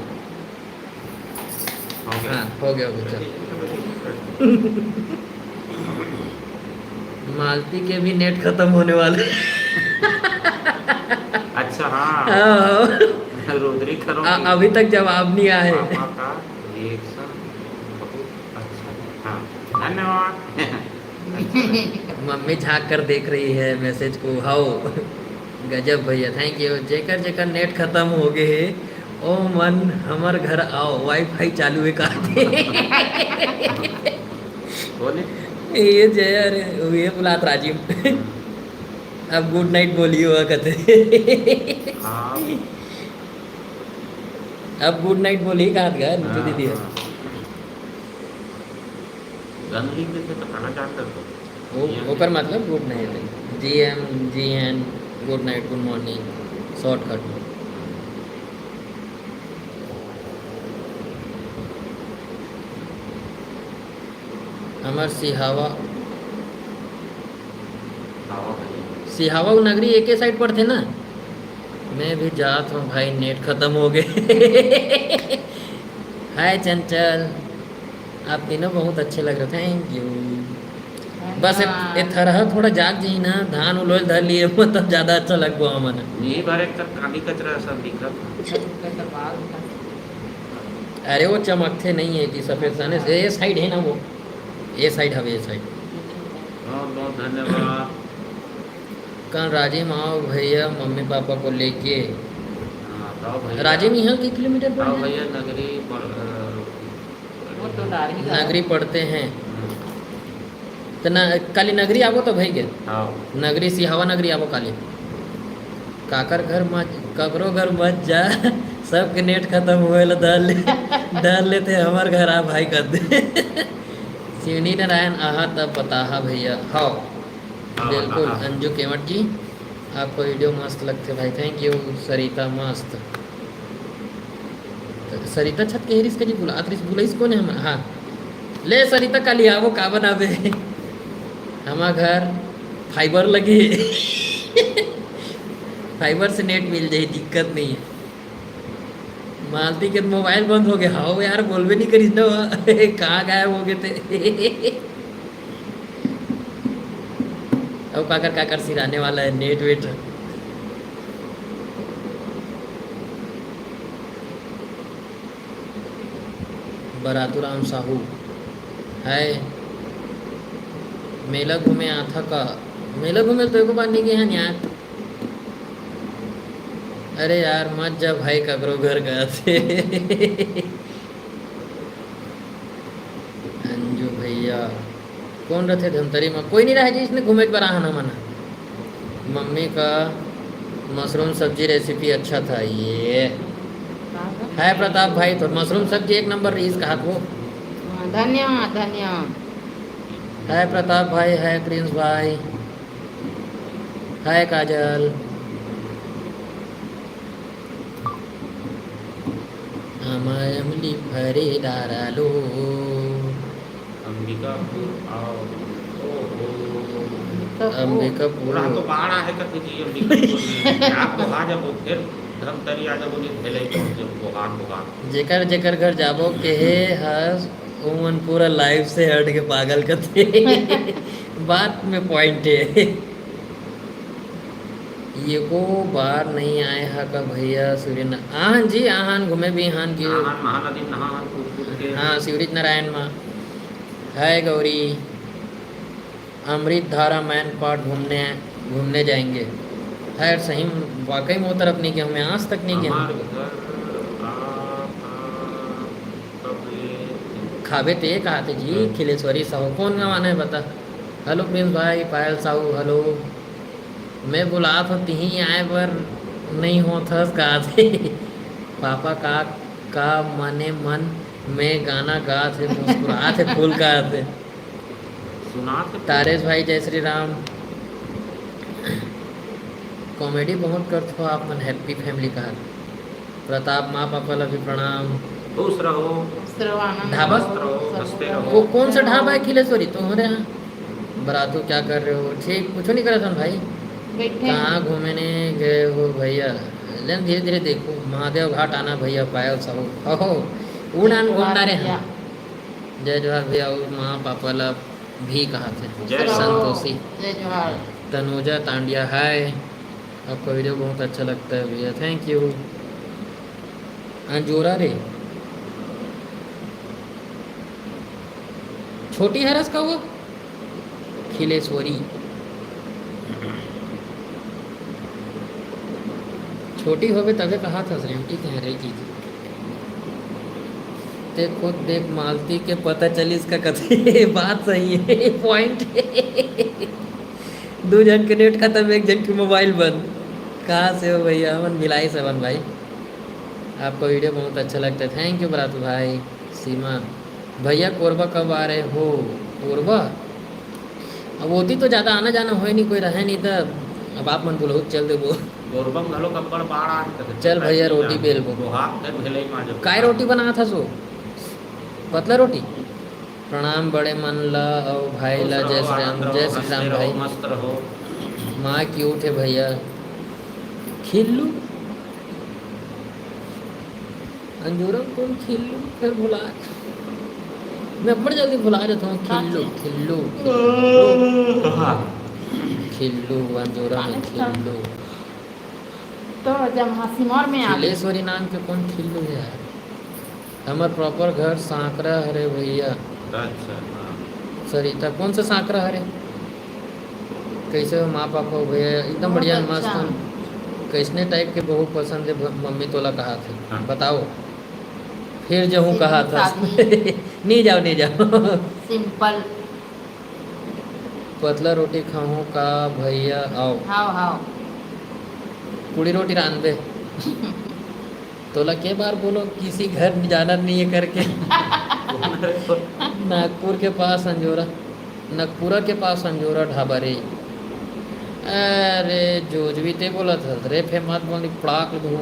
हाँ हो गया चल मालती के भी नेट खत्म होने वाले अच्छा हाँ हाँ, रुद्री करो अभी तक जवाब नहीं आए पापा का रिएक्शन बहुत अच्छा हाँ धन्यवाद मम्मी झांक कर देख रही है मैसेज को हाओ गजब भैया थैंक यू जेकर जेकर नेट खत्म हो गए ओ मन हमर घर आओ वाईफाई चालू है का बोले ये जय अरे ये बुलात राजीव अब गुड नाइट बोलियो कहते हाँ अब गुड नाइट बोली कहा गया नीतू दीदी गन लिख देते तो खाना चाहते वो ओकर मतलब good night GN good night good morning shortcut हमार सिहावा नगरी एक ही साइड पर थे ना मैं भी जात हूँ भाई नेट खत्म हो गए हाय चंचल आप तीनों बहुत अच्छे लग रहे थैंक यू बस ए थरह थोड़ा जाग जाई ना धान उलोल धर लिए मतलब ज्यादा अच्छा लगबो हमन। ये बार एक तर काली कचरा सब दिखत। अरे वो चमकते नहीं है कि सफेद साने से ये साइड है ना वो, ये साइड हवे ये साइड। बहुत बहुत धन्यवाद। कल राजिम आओ भैया मम्मी पापा को लेके। हाँ, तो भैया राजिम यहाँ के किलोमीटर तो पड़े हैं? भैया नगरी वो तो डार ही नगरी पढ़ते हैं तो न काली नगरी आवो तो भाई गे हाँ नगरी सिहावा नगरी आवो काली। काकर घर मत ककरो घर मत जा सबके नेट खत्म हुए ला डाल लेते हमार घर आ भाई कर दे। सिवनी नारायण आहा तब बताहा भैया हाँ बिल्कुल। बताहा। अंजू केवट जी आपको वीडियो मस्त लगते भाई, थैंक यू। सरिता मस्त सरिता छत के हेरिस के जी बुला आत्रिस बुलाइस कोने हम हाँ ले सरिता काली आवो का बनावे हमार घर फाइबर लगी फाइबर से नेट मिल जाए दिक्कत नहीं है। मालती के मोबाइल बंद हो गया हाँ यार बोलबे नहीं करीस ना कहाँ गायब हो गए थे अब काकर सिराने वाला है नेट वेट। बरातुराम साहू है मेला घूमे आथा का मेला घूमे तो एक बार नहीं गए हैं यार। अरे यार मत जा भाई ककरो घर गए थे अंजू भैया कौन रहते धमतरी में कोई नहीं रहा जी इसने घूमे के बार आना मना। मम्मी का मशरूम सब्जी रेसिपी अच्छा था ये है प्रताप भाई तो मशरूम सब्जी एक नंबर रीस कहा वो धन्यवाद धन्यवाद। है प्रताप भाई है प्रिंस भाई है काजल हमारे अमली भरे डारालो अंबिकापुर आओ अंबिकापुर पूरा तो बाढ़ है कति जी अंबिकापुर में आप तो आ जाबो फिर धमतरी आ जाबो नहीं भेले पहुंच जाबो बोहान जेकर जेकर घर जाबो के हस उमन पूरा लाइव से हट के पागल करते बात में पॉइंट है। ये को बार नहीं आए हा का भैया सूर्य आहान जी आहान घूमे भी हान की नहान महानदी नहान कूद के हाँ शिवरिज नारायण माँ है गौरी अमृत धारा मैन पार्ट घूमने जाएंगे है सही वाकई में वो तरफ नहीं गया हमें आज तक नहीं गया हमारे घर कब ले खाबे ते कहा थे जी खिलेश्वरी साहू कौन गवाना है बता। हेलो प्रिंस भाई पायल साहू हेलो मैं बुला तो तीही आए पर नहीं हो थस कहा थे पापा का मने मन में गाना गा थे मुस्कुरा थे फूल कहा थे। सुना थे तारेश भाई जय श्री राम कॉमेडी बहुत करते हो आप मन हैप्पी फैमिली का प्रताप माँ पापा लभी प्रणाम। खुश रहो श्रवानंद ढाबा? मस्त रहो हंसते वो रहो। कौन सा ढाबा है खिलेश्वरी तो हमारे यहाँ बरातू क्या कर रहे हो ठीक कुछ नहीं कर रहा था भाई बैठे कहाँ घूमने गए हो भैया लेकिन धीरे धीरे देखो महादेव घाट आना भैया पायल साहू ओहो उड़ान घूमना रे हाँ जय जोहार भैया और माँ पापा ला भी कहा थे जय संतोषी जय जोहार। तनुजा तांडिया हाय आपका वीडियो बहुत अच्छा लगता है भैया थैंक यू। अंजोरा रे छोटी हरस का वो खिलेश्वरी छोटी होवे तबे कहा था श्रीमती कह रही चीज ते खुद देख मालती के पता चली इसका कथे बात सही है पॉइंट दो जन के नेट खत्म एक जन की मोबाइल बंद कहाँ से हो भैया अमन भिलाई सेवन भाई आपका वीडियो बहुत अच्छा लगता है थैंक यू बरातू भाई। सीमा भैया कोरबा कब आ रहे हो कोरबा अब होती तो ज़्यादा आना जाना हो नहीं कोई रहे नहीं तब अब आप मन बोलो चल दे वो गोरबम घलो कब्बड़ बाढ़ आ के चल भैया रोटी बेल बो बोहान फिर भेले मा जब काय रोटी बना था सो पतला रोटी प्रणाम बड़े मन ला और भाई ला जय श्री राम भाई मस्त रहो। माँ क्यूट है भैया खिल्लू अंजूरम तुम खिल्लू फिर भुला मैं बड़ी जल्दी भुला जाता हूँ। खिल्लू खिल्लू हाँ खिल्लू अंजोरा में खिल्लू। तो जब हाँ सिमौर में आ गए खिलेश्वरी नाम के कौन खिल्लू है यार? हमार प्रॉपर घर सांकरा हरे भैया। अच्छा हाँ सरिता कौन सा सांकरा हरे? कैसे हो माँ पापा हो भैया? एकदम बहुत बढ़िया अच्छा। मस्त। कैसने टाइप के बहू पसंद है मम्मी तोला कहा थे हाँ। बताओ। फिर जो हूँ कहा था शादी। नहीं जाओ नहीं जाओ। सिंपल। पतला रोटी खाऊं का भैया आओ। हाओ हाओ पूड़ी रोटी रान दे। तोला के बार बोलो किसी घर जाना नहीं है करके। नागपुर के पास अंजोरा, नागपुरा के पास अंजोरा ढाबा रे। अरे जोजवी ते बोला था रे फेमस बोली पड़ाक दूँ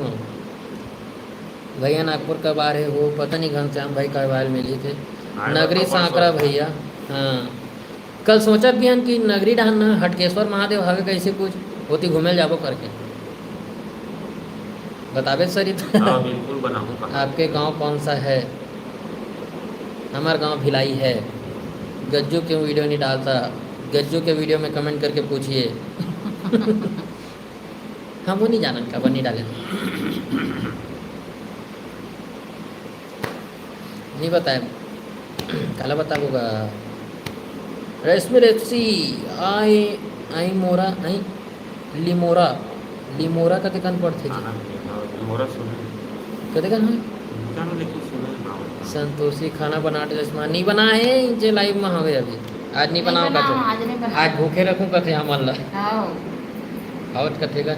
भैया। नागपुर कब आ रहे हो? पता नहीं घनश्याम भाई का मोबाइल मिली थे। नगरी सांकरा भैया हाँ। कल सोचा भी हन कि नगरी डालना हटकेश्वर महादेव हवे कैसे कुछ होती घूमे जाबो करके बताबे सरिता। हाँ बिल्कुल बनाऊंगा। आपके गांव कौन सा है? हमारा गांव भिलाई है। गज्जू क्यों वीडियो नहीं डालता? गज्जू के वीडियो में कमेंट करके पूछिए। हम वो नहीं जानन का नहीं डाले नहीं बताए काला बता होगा। रेशमी रेसी आई आई मोरा आई लिमोरा लिमोरा का दुकान पड़ते खाना मोरा सुने कदे कन है जानो लेकिन सुने ना संतोषी खाना बना जसमा नहीं बना है जे लाइव में हवे अभी आज नहीं बनाओ बनाओ, कथे आज नहीं बनाओ। आज भूखे रखूं कथे हमन ला हाओ और कथे का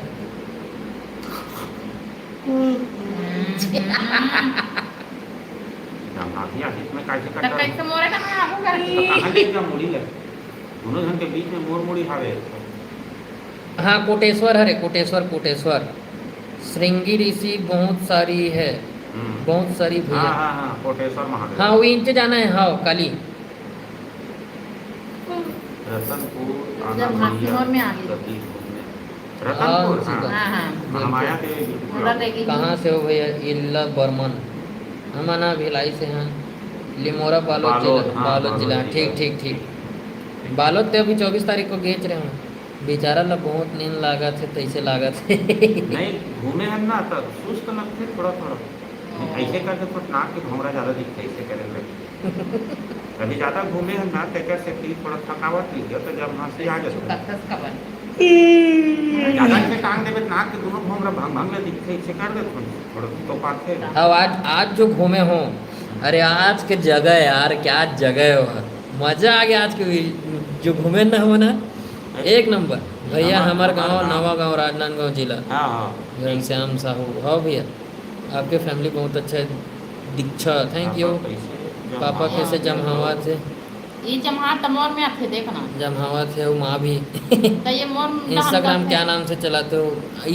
जमातिया इसमें कैसे तो कटा कैसे मोरे का मैं आपको कर कहां ले जा मुड़ी ले दोनों जन के बीच में मोर मुड़ी हावे हाँ कोटेश्वर हरे कोटेश्वर कोटेश्वर श्रृंगी ऋषि बहुत सारी है बहुत सारी हाँ भैया हाँ हाँ कोटेश्वर महादेव हाँ वो इनसे जाना है हाँ काली रतनपुर जब हाथीमोर में आ गई। रतनपुर हाँ, हाँ हाँ हाँ हम आया थे पूरा लेगी कहाँ से हो भैया? इल्ला बर्मन हम आना भिलाई से हैं। लिमोरा बालोद बालोद, जिला हाँ, बालोद जिला बालोद ठीक जिला। ठीक ठीक। बालोद तो अभी 24 तारीख को बेच रहे हूँ। बेचारा ला बहुत नींद लागा थे तैसे लागा थे। नहीं घूमे हम ना तो सुस्त लगते थोड़ा थोड़ा ऐसे करके तो नाक के घुमरा ज्यादा दिखते ऐसे करे लगे कभी ज्यादा घूमे हम ना तैका से कि थोड़ा थकावट लिख गया तो जब हंसी आ जाता कस का बन ज्यादा से टांग देवे तो नाक के दोनों घुमरा भंग भंग ले दिखते ऐसे कर दे थोड़ा तो पाथे अब आज जो घूमे हो अरे आज के जगह यार क्या जगह हो मजा आ गया आज के जो घूमे ना हो ना एक नंबर भैया हमारा गांव नवा गांव राजनांदगांव जिला हाँ हाँ घनश्याम साहू हाँ भैया आपके फैमिली बहुत अच्छा है दीक्षा थैंक यू पापा कैसे जमहावा थे ये जमहार तमोर में आते देखना जमहावा थे वो माँ भी तो ये मोर इंस्टाग्राम क्या नाम से चलाते हो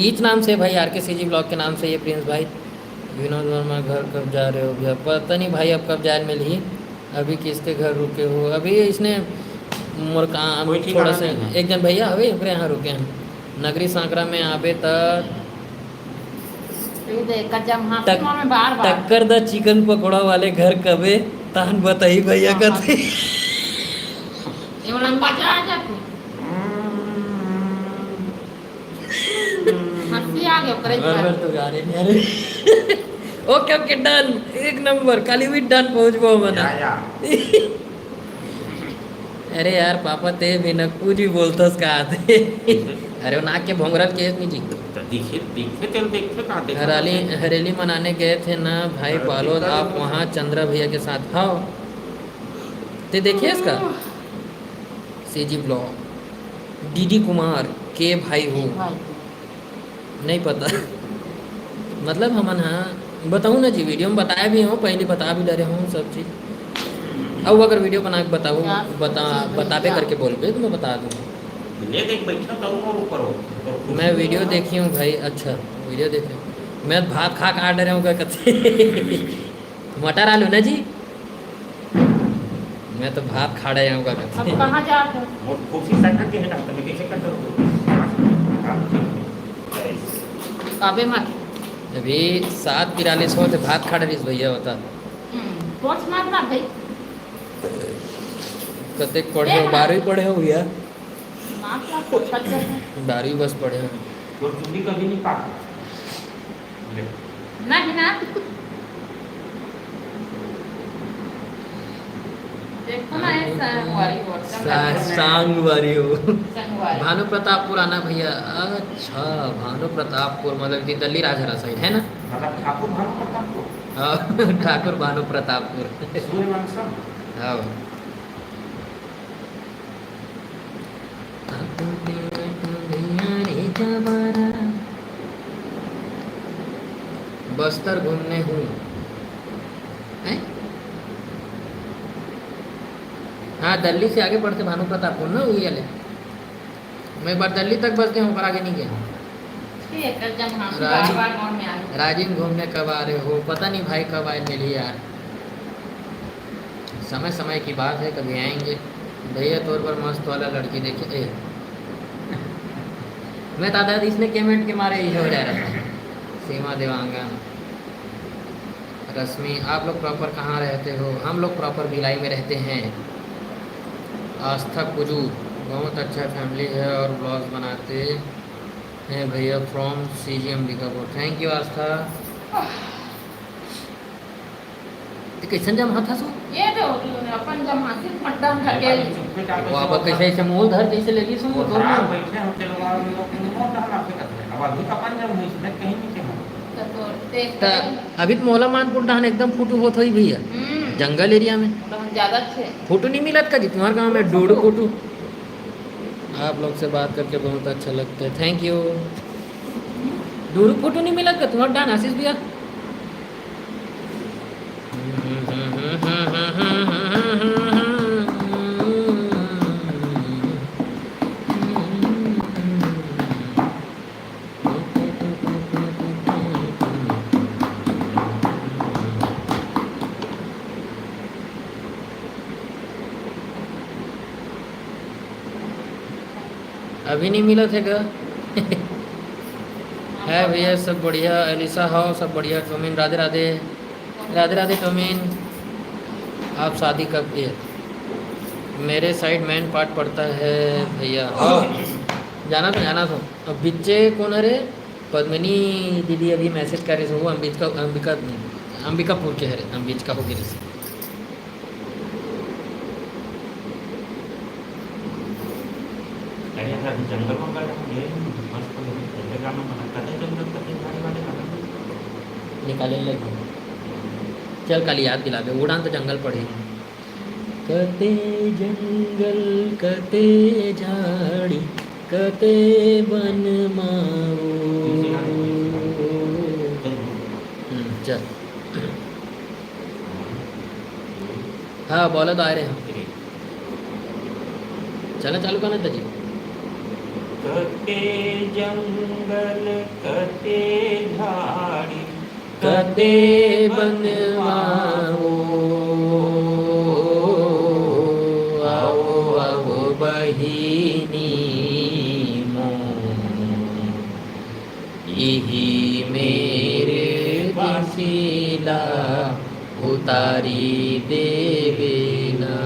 ईच नाम से भाई आर के सी जी ब्लॉग के नाम से ये प्रिंस भाई विनोद वर्मा घर कब जा रहे हो भैया पता नहीं भाई अब कब जाए मिली अभी किसके घर रुके हो अभी इसने मोर काम कोई थोड़ा ठिकाना से नहीं है। एक जन भैया अभी ओकरे यहाँ रुके हैं नगरी सांकरा में आबे तक ये देख का जमहार टक- सिमौर में बार बार टक्कर द चिकन पकौड़ा वाले घर कबे तान बताई भैया कथे ये वाला मजा आ जाती हंसी आ गया करे तो गा रहे नहीं अरे ओके ओके डन एक नंबर काली भी डन पहुंचबो मना या अरे यार पापा ते बिना कुछ ही बोलतस का आते अरे वो नाक के भोंगरल केस नहीं जी तो दिखे दिखे तेल देखते कहाँ देखा हरेली मनाने गए थे ना भाई बालोद आप वहाँ चंद्रा भैया के साथ हाँ ते देखिए इसका सीजी ब्लॉग डीडी कुमार के भाई हो नहीं पता मतलब हमन हाँ बताऊँ ना जी वीडियो में बताया भी हूँ पहले बता भी ले रहे हूँ सब चीज़ अब अगर वीडियो बना के बताऊँ बताबे करके बोलबे तो मैं बता दूँ ले देख बैठा करूँ और ऊपर हो मैं वीडियो देखी हूँ भाई अच्छा वीडियो देख रहा हूँ मैं भात खा के आ रहे हूँ क्या कथे मटर आलू ना जी मैं तो भात खा रहे हूँ क्या अब कथे कहाँ जाते हो? और कुर्सी साइड करके हटा तो मैं कैसे करता हूँ अबे मत अभी 7:43 हो तो भात खा रही भैया बता पहुंच मारना भाई कते पढ़े हो 12वीं पढ़े हो भैया नाक ला पोछा जाए 12वीं बस पढ़े हो तो चुंडी कभी नहीं काटा ले नहीं ना देखो ना ऐसा हमारी व्हाट्सएप सांगवारी हो संगवारी भानु प्रतापपुर आना भैया अच्छा भानु प्रतापपुर मतलब कि दिल्ली राजहरा साइड है ना मतलब ठाकुर भानु प्रताप को हाँ, ठाकुर भानु प्रतापपुर सूर्यवंशम हाँ बस्तर घूमने हूँ हैं? हाँ दिल्ली से आगे बढ़ते भानु प्रतापपुर ना वही वाले मैं एक बार दिल्ली तक बस गया हूँ पर आगे नहीं गया ठीक है जब हम राजी- बार गाँव में आए राजिम घूमने कब आ रहे हो पता नहीं भाई कब आए मिली यार समय समय की बात है कभी आएंगे भैया तौर पर मस्त वाला लड़की देखे ए मैं दादा इसने कमेंट के मारे ये हो जा रहा था सीमा देवांगन रश्मि आप लोग प्रॉपर कहाँ रहते हो हम लोग प्रॉपर भिलाई में रहते हैं आस्था कुजू बहुत अच्छा फैमिली है और ब्लॉग्स बनाते हैं भैया from CGM Ambikapur thank you Astha तो कैसे जम हाथा सो ये जो अपन जब हाथी पट्टा ढके वो अब कैसे ऐसे मूल धर कैसे लेगी सो वो तो खराब बैठे हम चलो आ लोग मोट हला पे करते हैं अब अभी का पंजम हुई इसमें कहीं नहीं के तो देख ता अभी तो मोहला मानपुर डहान एकदम फुटू होत होई भैया जंगल एरिया में मतलब ज्यादा थे फोटो नहीं मिलत का जी तुम्हारे गाँव में डूडू फोटो आप लोग से बात करके बहुत अच्छा लगता है थैंक यू डूडू फोटो नहीं मिलत का तुम्हारा डान आशीष भैया अभी नहीं मिला थे क्या है भैया सब बढ़िया एलिसा हो सब बढ़िया टोमिन राधे राधे राधे राधे टोमिन आप शादी कब किए मेरे साइड मैन पार्ट पड़ता है भैया हाँ जाना तो अब बिच्चे कौन है रे पद्मिनी दीदी अभी मैसेज कर रही थी वो अंबिकापुर के है रे अंबिका होगी रे अरे यार जंगल में गए हम ये मस्त जगह में मना करते जंगल का दिन गाड़ी वाले का निकाले लगे चल कल याद दिला दे उड़ान तो जंगल पड़ी कते जंगल कते झाड़ी कते बन माओ चल हाँ बोला तो आ रहे हैं चलो चालू करना था जी कते जंगल कते झाड़ी कते बनवाओ आओ आओ बहिनी यही मेरे दिसिला उतारी देवेना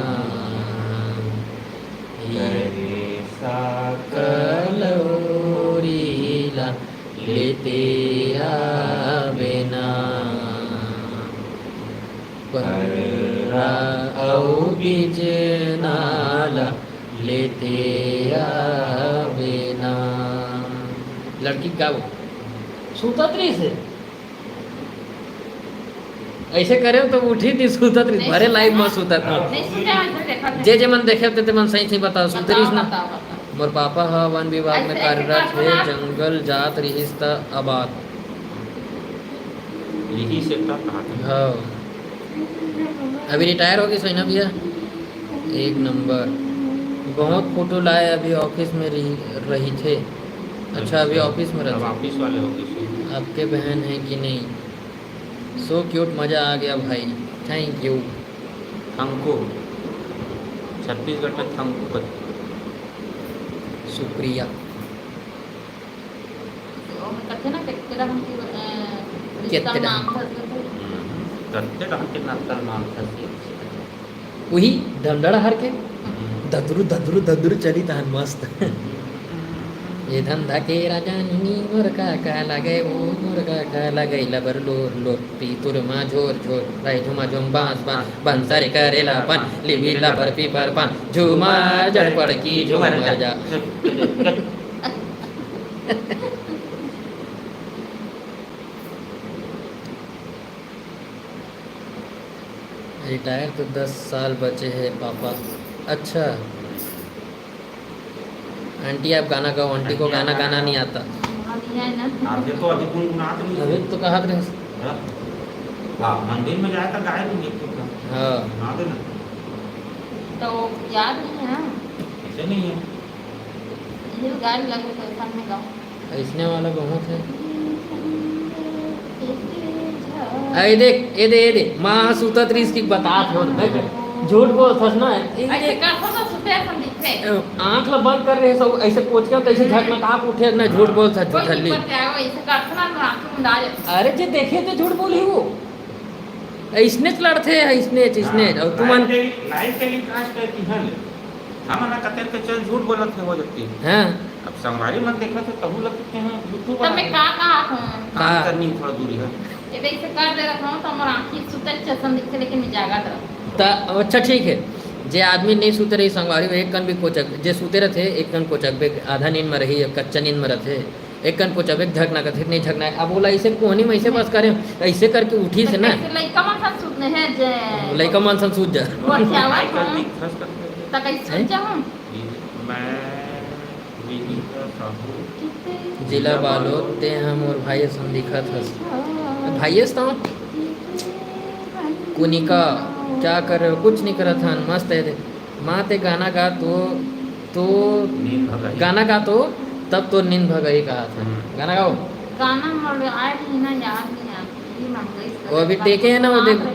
कलोरीला लेते आवेना पररा औ बिजनाला लेते आवेना लड़की गाओ सूतत्री से ऐसे करे तो उठी थी सूतत्री भरे लाइव में सूतत नहीं सुना है देखा जे मन देखे ते मन सही बताओ सूतरीस ना मोर पापा हा वन विभाग में कार्यरत है जंगल जात रहीस त आबाद यही से कहा हाँ अभी रिटायर हो गई सही ना भैया एक नंबर बहुत फोटो लाए अभी ऑफिस में रही थे अच्छा अभी ऑफिस में अब रहते ऑफिस वाले हो गए आपके बहन है कि नहीं सो क्यूट मज़ा आ गया भाई थैंक यू थंकू छत्तीसगढ़ में थंकू का शुक्रिया कहते ना तेरा हम की कितना? नाम था करते रहो कितना नाम था वही धमधड़ हर के धदरू चली तहन मस्त ये धंधा के राजानी मोर का लगे वो मोर का लगे लबर लोर लोर पीतुर मा झोर झोर राय झुमा झुम बांस बांस बंसर करेला पन लिबी लबर पीपर पन झुमा जड़ पड़ की झुमर जा रिटायर तो 10 साल बचे हैं पापा। अच्छा आंटी आप गाना गाओ, आंटी को गाना गाना नहीं आता। आधे तो अभी गुनगुनात नहीं अभी तो कहा थे हाँ मंदिर में जाए तो गाय भी एक तो हाँ हाँ ना तो याद नहीं है ना, ऐसे नहीं है ये गाड़ी लगे तो सन में गाओ। ऐसने वाला बहुत है। अरे देख ये दे माँ सूता त्रीस की बात हो झूठ बोल सच ना ऐसे कर तो सुते हम दिखे आँख ला बंद कर रहे सब ऐसे कोच के ऐसे झटना काप उठे ना झूठ बोल सच कोई झल्ली। दिक्कत क्या है ऐसे कर ना आंख में डाल। अरे जे देखे तो झूठ बोली वो इसने लड़ते है इसने और तुम लाइव टेलीकास्ट करती है हम ना कतर के चल झूठ बोलत है वो जत्ती हाँ अब संगवारी मन देखा तो तबू लगते हैं यूट्यूब तब मैं का हूं काम करनी थोड़ा दूरी है ये देख से कर दे रखा हूं तो हमारा आंखें सुते चसन दिखे लेकिन मैं जागा था। अच्छा ठीक है जे आदमी नहीं सुते रही संगवारी में एक कन भी कोचक जे सुते रहते एक कन कोचक बे आधा नींद में रही कच्चा नींद में रहते एक कन कोचक एक झकना कथे नहीं झकना अब बोला ऐसे कोहनी में ऐसे बस करे ऐसे करके उठी से ना लइका मन सन सुतने है जे लइका मन सन सूझ जा गोठियावा कर दी खस करते त कैसे सुन जाऊं मैं विनी का साहू जिला बालोद ते हम और भाई सन दिखत हस भाई तो कुनिका क्या कर रहे हो कुछ नहीं करत हन मस्त है दे माँ ते गाना गा तो नींद भगाई गाना गा तो तब तो नींद भगई कहा था गाना गाओ गाना मोड़ आए भी ना याद नहीं आती ये मंगई वो अभी टेके है ना वो देखो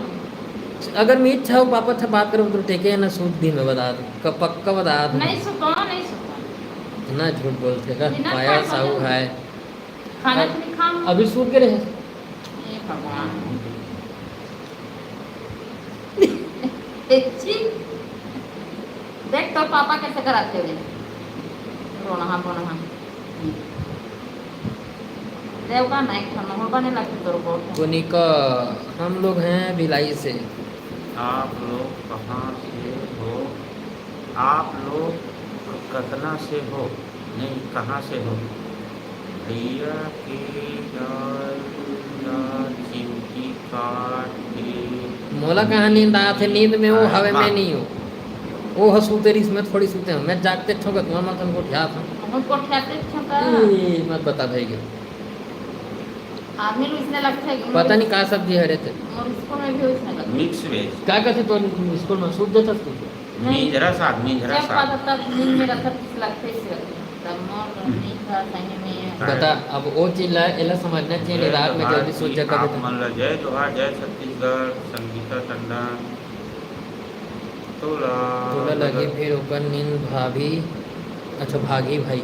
अगर मैं इच्छा हो पापा था बात करो तो टेके है ना सूद दिन में बता दो कब पक्का बता दो नहीं सुतो इतना झूठ बोलते का बिना पाया खाए साहू खाना। है खाना तो नहीं खाऊं अभी सूद के रहे ये भगवान अच्छी देख तो पापा कैसे कराते हुए रोना देव का नाइक खाना हो बने लगते तो रोबोट कुनिका हम लोग हैं भिलाई से आप लोग कहाँ से हो आप लोग कतना से हो नहीं कहाँ से हो भैया के चिमटी काट के मोला कहाँ नींद आया थे नींद में वो हवे में नहीं हो वो हंसूते रही इसमें थोड़ी सूते हैं मैं जागते ठोंगा तुम्हारा मन को उठा था हम को ठाते छका मत बता भाई के आदमी लोग इसने लगता है कि पता नहीं कहाँ सब्जी हरे थे और इसको में भी इसने लगता मिक्स वेज क्या कहते तो स्कूल में सूझ जाता तू मींजरा साथ मींजरा जब साथ पता तब नींद में रखा किस लगते से तब मोर नहीं था सही में बता अब वो चीज एला समझना चाहिए रात में जल्दी सूझ जा आप कभी मन जय जोहार जय छत्तीसगढ़ संगीता टंडन तोला लगी फिर ऊपर नींद भाभी अच्छा भागी भाई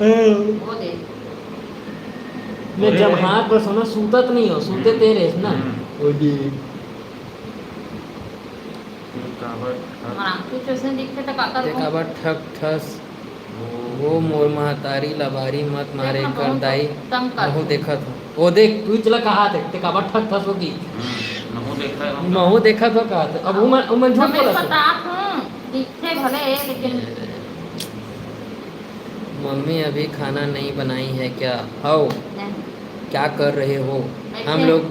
वो दे मैं जब हाथ पर सोना सूतत नहीं हो सूते तेरे ना ओ जी हमारा आंखें चोसने दिखते तो काका देखा बा ठक ठस वो मोर महतारी लबारी मत मारे कर दाई तंग कर महू देखा था वो देख तू चला कहा थे ते का बा ठक ठस होगी नमो देखा है महू देखा तो कहा था अब वो मैं झूठ हमें बोला पता था हूं दिखते भले लेकिन मम्मी अभी खाना नहीं बनाई है क्या आओ नहीं, क्या कर रहे हो मैं हम क्या- लोग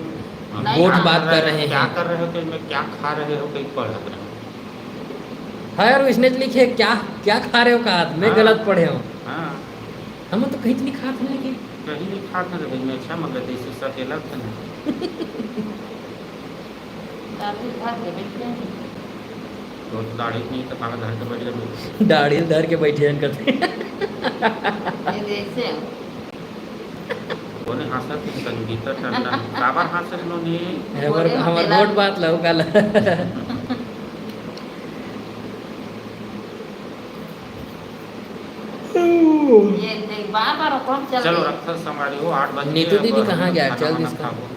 नहीं, गोठ बात कर रहे क्या हैं कर रहे हो कि मैं क्या खा रहे हो कहीं पढ़ रहे हो हाँ यार इसने लिखे क्या क्या खा रहे हो कहा मैं हाँ। गलत पढ़े हो हाँ हम तो कहीं तो नहीं खाते हैं लेकिन कहीं नहीं खा कर भाई मैं अच्छा मगर इसे सकेला था ना दादी घर के बैठे हैं। तो दाढ़ी नहीं तो काला घर के बैठ गए दाढ़ी धर के बैठे हैं करते ये जैसे बोले हाँ सर संगीता टंडन काबर हाँ सर इन्होंने हमार वोट बात लो कल ये देख बार बार कौन चल चलो रही है। रखा संभाली हो 8 बजे नीतू दीदी कहाँ गया? चल खाना इसका। खाओ।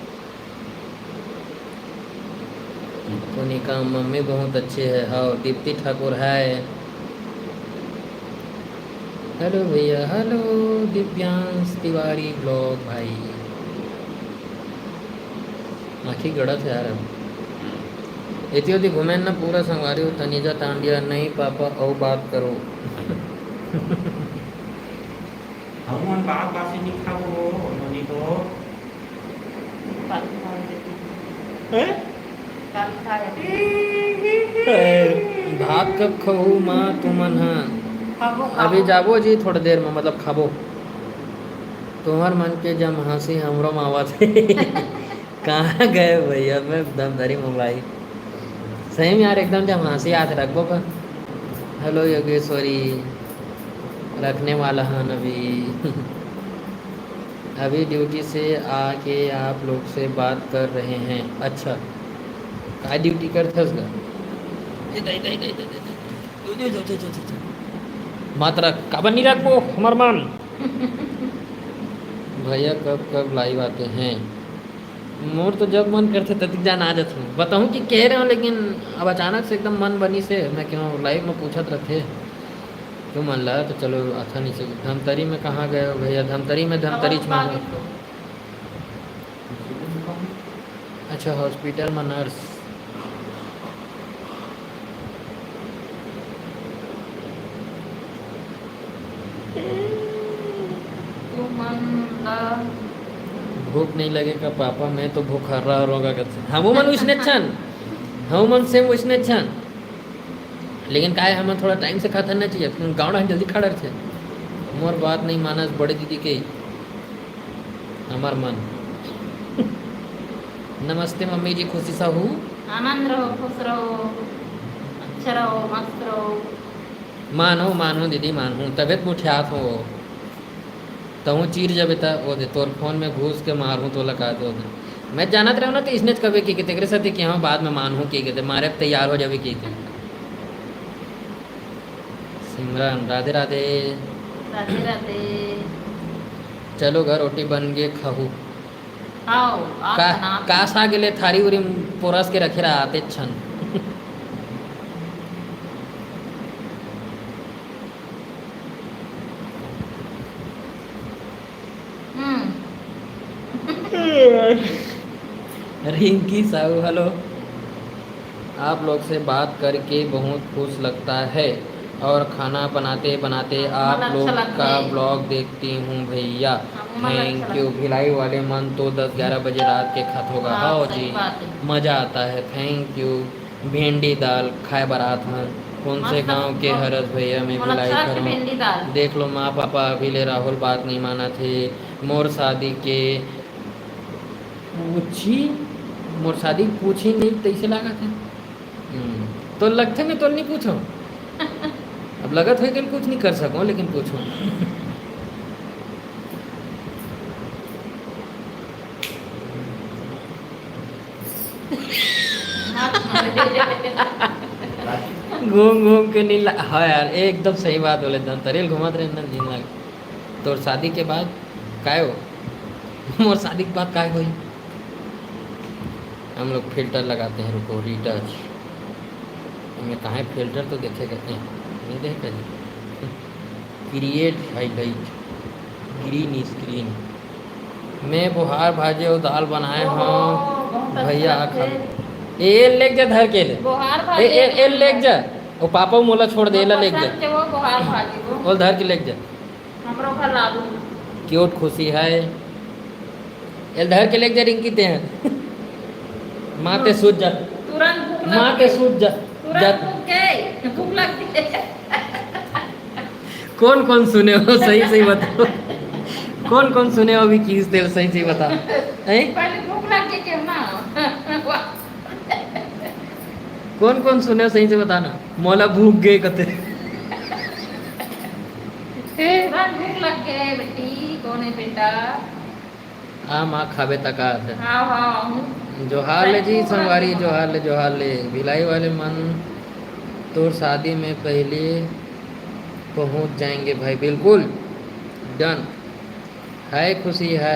सोनिका मम्मी बहुत अच्छे है। और दीप्ति ठाकुर है। हेलो भैया, हेलो दिव्यांश तिवारी ब्लॉग भाई। आखी गड़त है यार। इतियों घूमे ना पूरा संगवारी हो तनीजा तांडिया नहीं पापा और बात करो। हम बात बासी नहीं खाओ ननी तो कल खाए कल खाए भात कब खहू माँ तुमन हाँ खाबो अभी जाबो जी थोड़ी देर में मतलब खाबो। तुम्हार मन के जब हंसी हमरो मावा थे। कहाँ गए भैया मैं दमदरी मोबाइल सही में यार एकदम जब हंसी याद रखबो का। हेलो योगेश्वरी रखने वाला हन अभी। अभी ड्यूटी से आके आप लोग से बात कर रहे हैं। अच्छा का ड्यूटी करथस गा मात्रा काबर नहीं रखो हमार मन। भैया कब कब लाइव आते हैं। मोर तो जब मन करते तब जान आ जाता हूँ बताऊँ कि कह रहे हो लेकिन अब अचानक से एकदम मन बनी से मैं क्यों लाइव में पूछत रखे क्यों मन लगा तो चलो अच्छा नहीं से धमतरी में कहाँ गए हो भैया। धमतरी में धमतरी में अच्छा हॉस्पिटल में नर्स। भूख नहीं लगेगा पापा मैं तो भूखा होगा कैसे हम मन उसने छन हम मन सेम उसने छन लेकिन काय हमें थोड़ा टाइम से खाता नहीं चाहिए गाँव में जल्दी खा रहे थे। मोर बात नहीं मानस बड़े दीदी के हमार मन। नमस्ते मम्मी जी खुशी सा हूँ। आनंद रहो खुश रहो अच्छा रहो मस्त रहो। मानो मानो दीदी मानो तबियत मुठियात हो तहूँ चीर जब वो दे तोर फोन में घुस के मारूँ तो लगा दो मैं जानत रहा ना तो इसने कभी की तेरे साथ कि हाँ बाद में मानूँ की कहते मारे तैयार हो जावे की सिमरन राधे राधे राधे राधे। चलो घर रोटी बन गए खाऊ आओ आप का बना कास आ गेले थारी उरी पोरस के रखे रहा आते छन। रिंकी साहू हेलो। आप लोग से बात करके बहुत खुश लगता है और खाना बनाते बनाते आप अच्छा लोग लगता का है। ब्लॉग देखती हूँ भैया मन अच्छा थैंक लगता यू। भिलाई वाले मन तो 10-11 बजे रात के खत होगा। हाँ, हाँ सही जी बात है। मज़ा आता है थैंक यू। भिंडी दाल खाए बारात हैं कौन से मस्त गांव के बहुत- हरस भैया मैं मला भिलाई अच्छा लगता करूँ। भिंडी दाल। देख लो माँ पापा अभी ले राहुल बात नहीं माना थे। मोर शादी के पूछी मोर शादी पूछी नहीं तैसे लगा था तो लगते मैं तो नहीं पूछो। अब लगत है कि कुछ नहीं कर सकूँ लेकिन पूछो। घूम घूम के नहीं हाँ यार एकदम सही बात बोले तरेल घुमाते रहे अंदर नहीं लगे। तो शादी के बाद काय हो मोर शादी के बाद काय हुई हम लोग फिल्टर लगाते हैं रुको रीटच हमें कहाँ है फिल्टर तो देखे कहते हैं नहीं देखा जी। क्रिएट हाईलाइट ग्रीन स्क्रीन मैं बुहार भाजी और दाल बनाए हूँ भैया खा ए लेक जा धर के ले बोहार ए भाजी ए ए लेक जा और पापा मोला छोड़ दे ला लेक जा पसंद है वो बोहार भाजी वो और धर के लेक जा हमरो घर लादू क्यूट खुशी है एल धर के लेक जा रिंकी ते हैं माँ ते सूझ जा तुरंत भूख माँ लग ते गई। सूझ जा तुरंत भूख गई भूख लगती है। कौन कौन सुने हो सही सही बताओ कौन कौन सुने हो अभी किस दिल सही सही बता हैं पहले भूख लग गई क्यों ना कौन कौन सुने हो सही से बताना मौला भूख गए कते तुरंत भूख लग गई बेटी कौन है बेटा आ माँ खाबे तका है हाँ हाँ जोहार ले जी संगवारी जोहार ले भिलाई वाले मन तो शादी में पहले पहुंच जाएंगे भाई बिल्कुल डन है खुशी है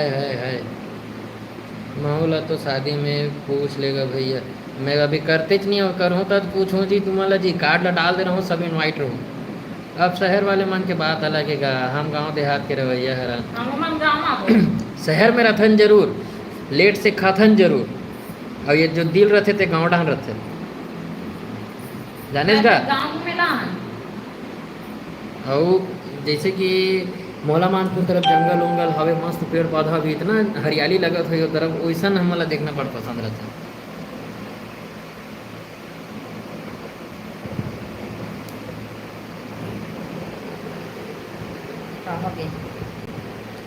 माहौल तो शादी में पूछ लेगा भैया मैं अभी करते नहीं और करूँ तो पूछूँ जी तुम्हारा जी कार्ड ला डाल दे रहा हूँ सब इनवाइट रहूँ। अब शहर वाले मन के बात अलग है, हम गांव देहात के रवैया हरा। हम गाँव आबो शहर में रहथन जरूर, लेट से खाथन जरूर, और ये जो दिल रहते थे गाँव डाहन रहते जाने का। गाँव में ना और जैसे कि मोला मानपुर तरफ जंगल उंगल हवे मस्त पेड़ पौधा भी इतना हरियाली लगत हो तरफ, वैसा हमला देखना बड़ पसंद रहता।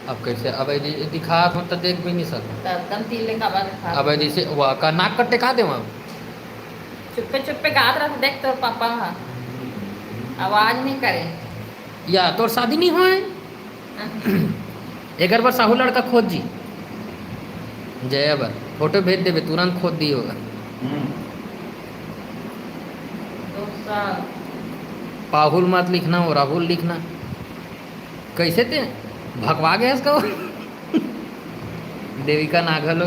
अब कैसे अब दिखा हम तो देख भी नहीं सकते। एकदम तिले का बात अब जैसे वह का नाक कट्टे खा दे वहाँ चुप्पे गात रहा देख तो पापा आवाज नहीं करे। या तोर शादी नहीं हुआ है एक बार साहू लड़का खोद जी जय बार फोटो भेज देवे तुरंत खोद दी होगा। पाहुल मत लिखना हो राहुल लिखना। कैसे थे भगवा गए इसका देविका नागलो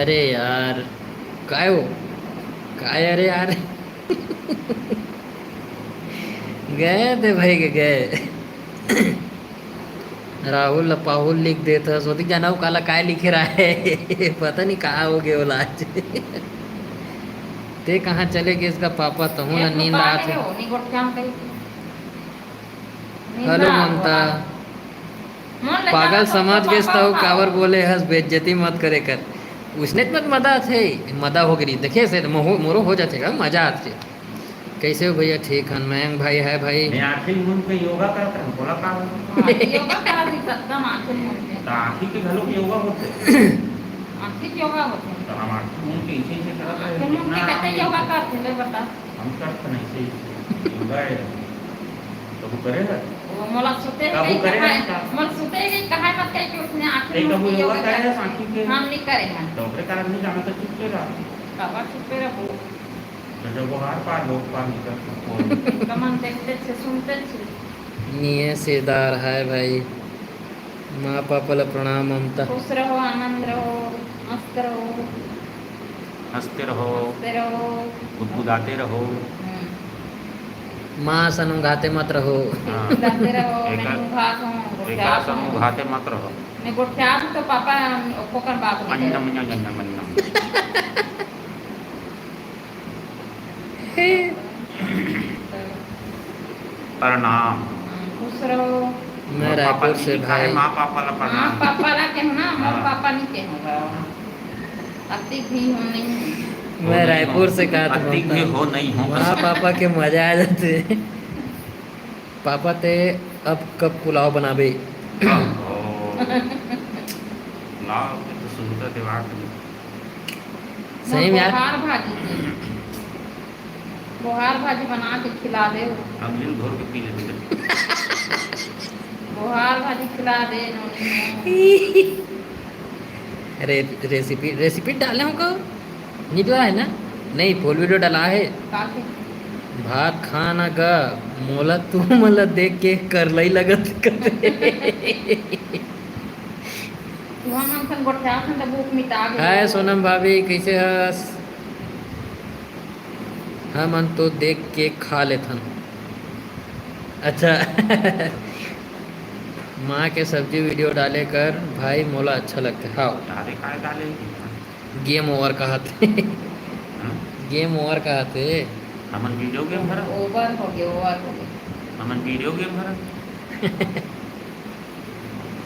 अरे यार काय हो काय अरे यार गए थे भाई के गए राहुल पाहुल लिख देता सोती जाना काला काय लिखे रहा है पता नहीं कहाँ हो गए बोला आज ते कहाँ चले गए इसका पापा तो हूँ ना नींद आ थे। हेलो ममता पागल समझ गए तो कावर बोले हंस बेइज्जती मत करे कर उसने मत मदा थे मदा हो गई देखिए से मोरो हो जाते मजा आते। कैसे हो भैया ठीक है मयंक भाई है भाई मैं आखिर मुन पे योगा करता हूं बोला का योगा करा दी एकदम आंखें मुन पे तो आखिर के घरों के योगा होते आंखें योगा होते तो हम आखिर मुन के इसी से करता है फिर मुन के कहते योगा करते ले बता हम करते नहीं सही योगा है तो वो करेगा वो मोला सुते काबू करेगा मोला सुते गई कहा मत कह कि उसने आंखें एक मुन वो के योगा योगा करेगा आखिर के हम नहीं करेंगे डॉक्टर कारण नहीं जाना तो चुप रहा काबा चुप रहो तो जब वो हार पार लोग पार निकल कमन देखते छे सुनते छे निये सेदार है भाई माँ पापा ला प्रणाम ममता खुश रहो आनंद रहो मस्त रहो हंसते रहो गुदगुदाते रहो माँ सनु घाते मत रहो गुदगुदाते रहो मैं घात हूँ एक समूह घाते मत रहो मैं गुट्ठ्यात तो पापा पोकर बाप प्रणाम खुश रहो। मैं रायपुर से भाई माँ पापा ला हाँ प्रणाम पापा ला कहना मोर पापा नहीं कहूँगा अतिक भी हो नहीं मैं रायपुर से कहा था अतिक भी हो नहीं हो माँ पापा के मजा आ जाते पापा ते अब कब पुलाव बनाबे लाओ तो सुनता दिमाग सही में यार बोहार भाजी बना के खिला दे हम दिन घोर के पी लेते बोहार भाजी खिला दे अरे रेसिपी डाले होगा नहीं तो है ना नहीं फुल वीडियो डाला है काके भात खाना का मोला तू मला देख के कर लई लगत करते तू हम सन गोठा सन त भूख मिटा गई हाय सोनम भाभी कैसे हस हम अन तो देख के खा लेथन अच्छा माँ के सब्जी वीडियो डाले कर भाई मोला अच्छा लगता है। हाँ डाले काय डाले गेम ओवर कहते गेम ओवर कहते हमन वीडियो गेम भरा ओवर हो गया हमन वीडियो गेम भरा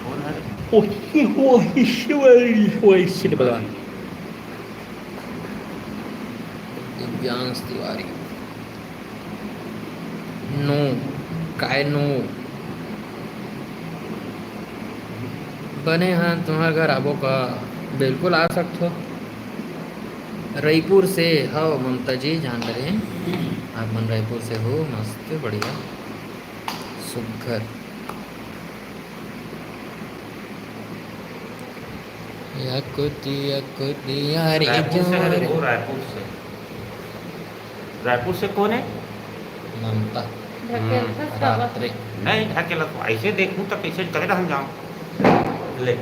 कौन है दिव्यांश तिवारी नो काय नो बने हैं तुम्हारे घर आबो का बिल्कुल आ सकते हो रायपुर से हो ममता जी जान रहे हैं आप मन रायपुर से हो मस्त बढ़िया सुघर यकुती यारी रायपुर से कौन है ममता ढकेल था रात्रि। नहीं ढकेला तो ऐसे देखूं तो कैसे करे रह जाऊं ले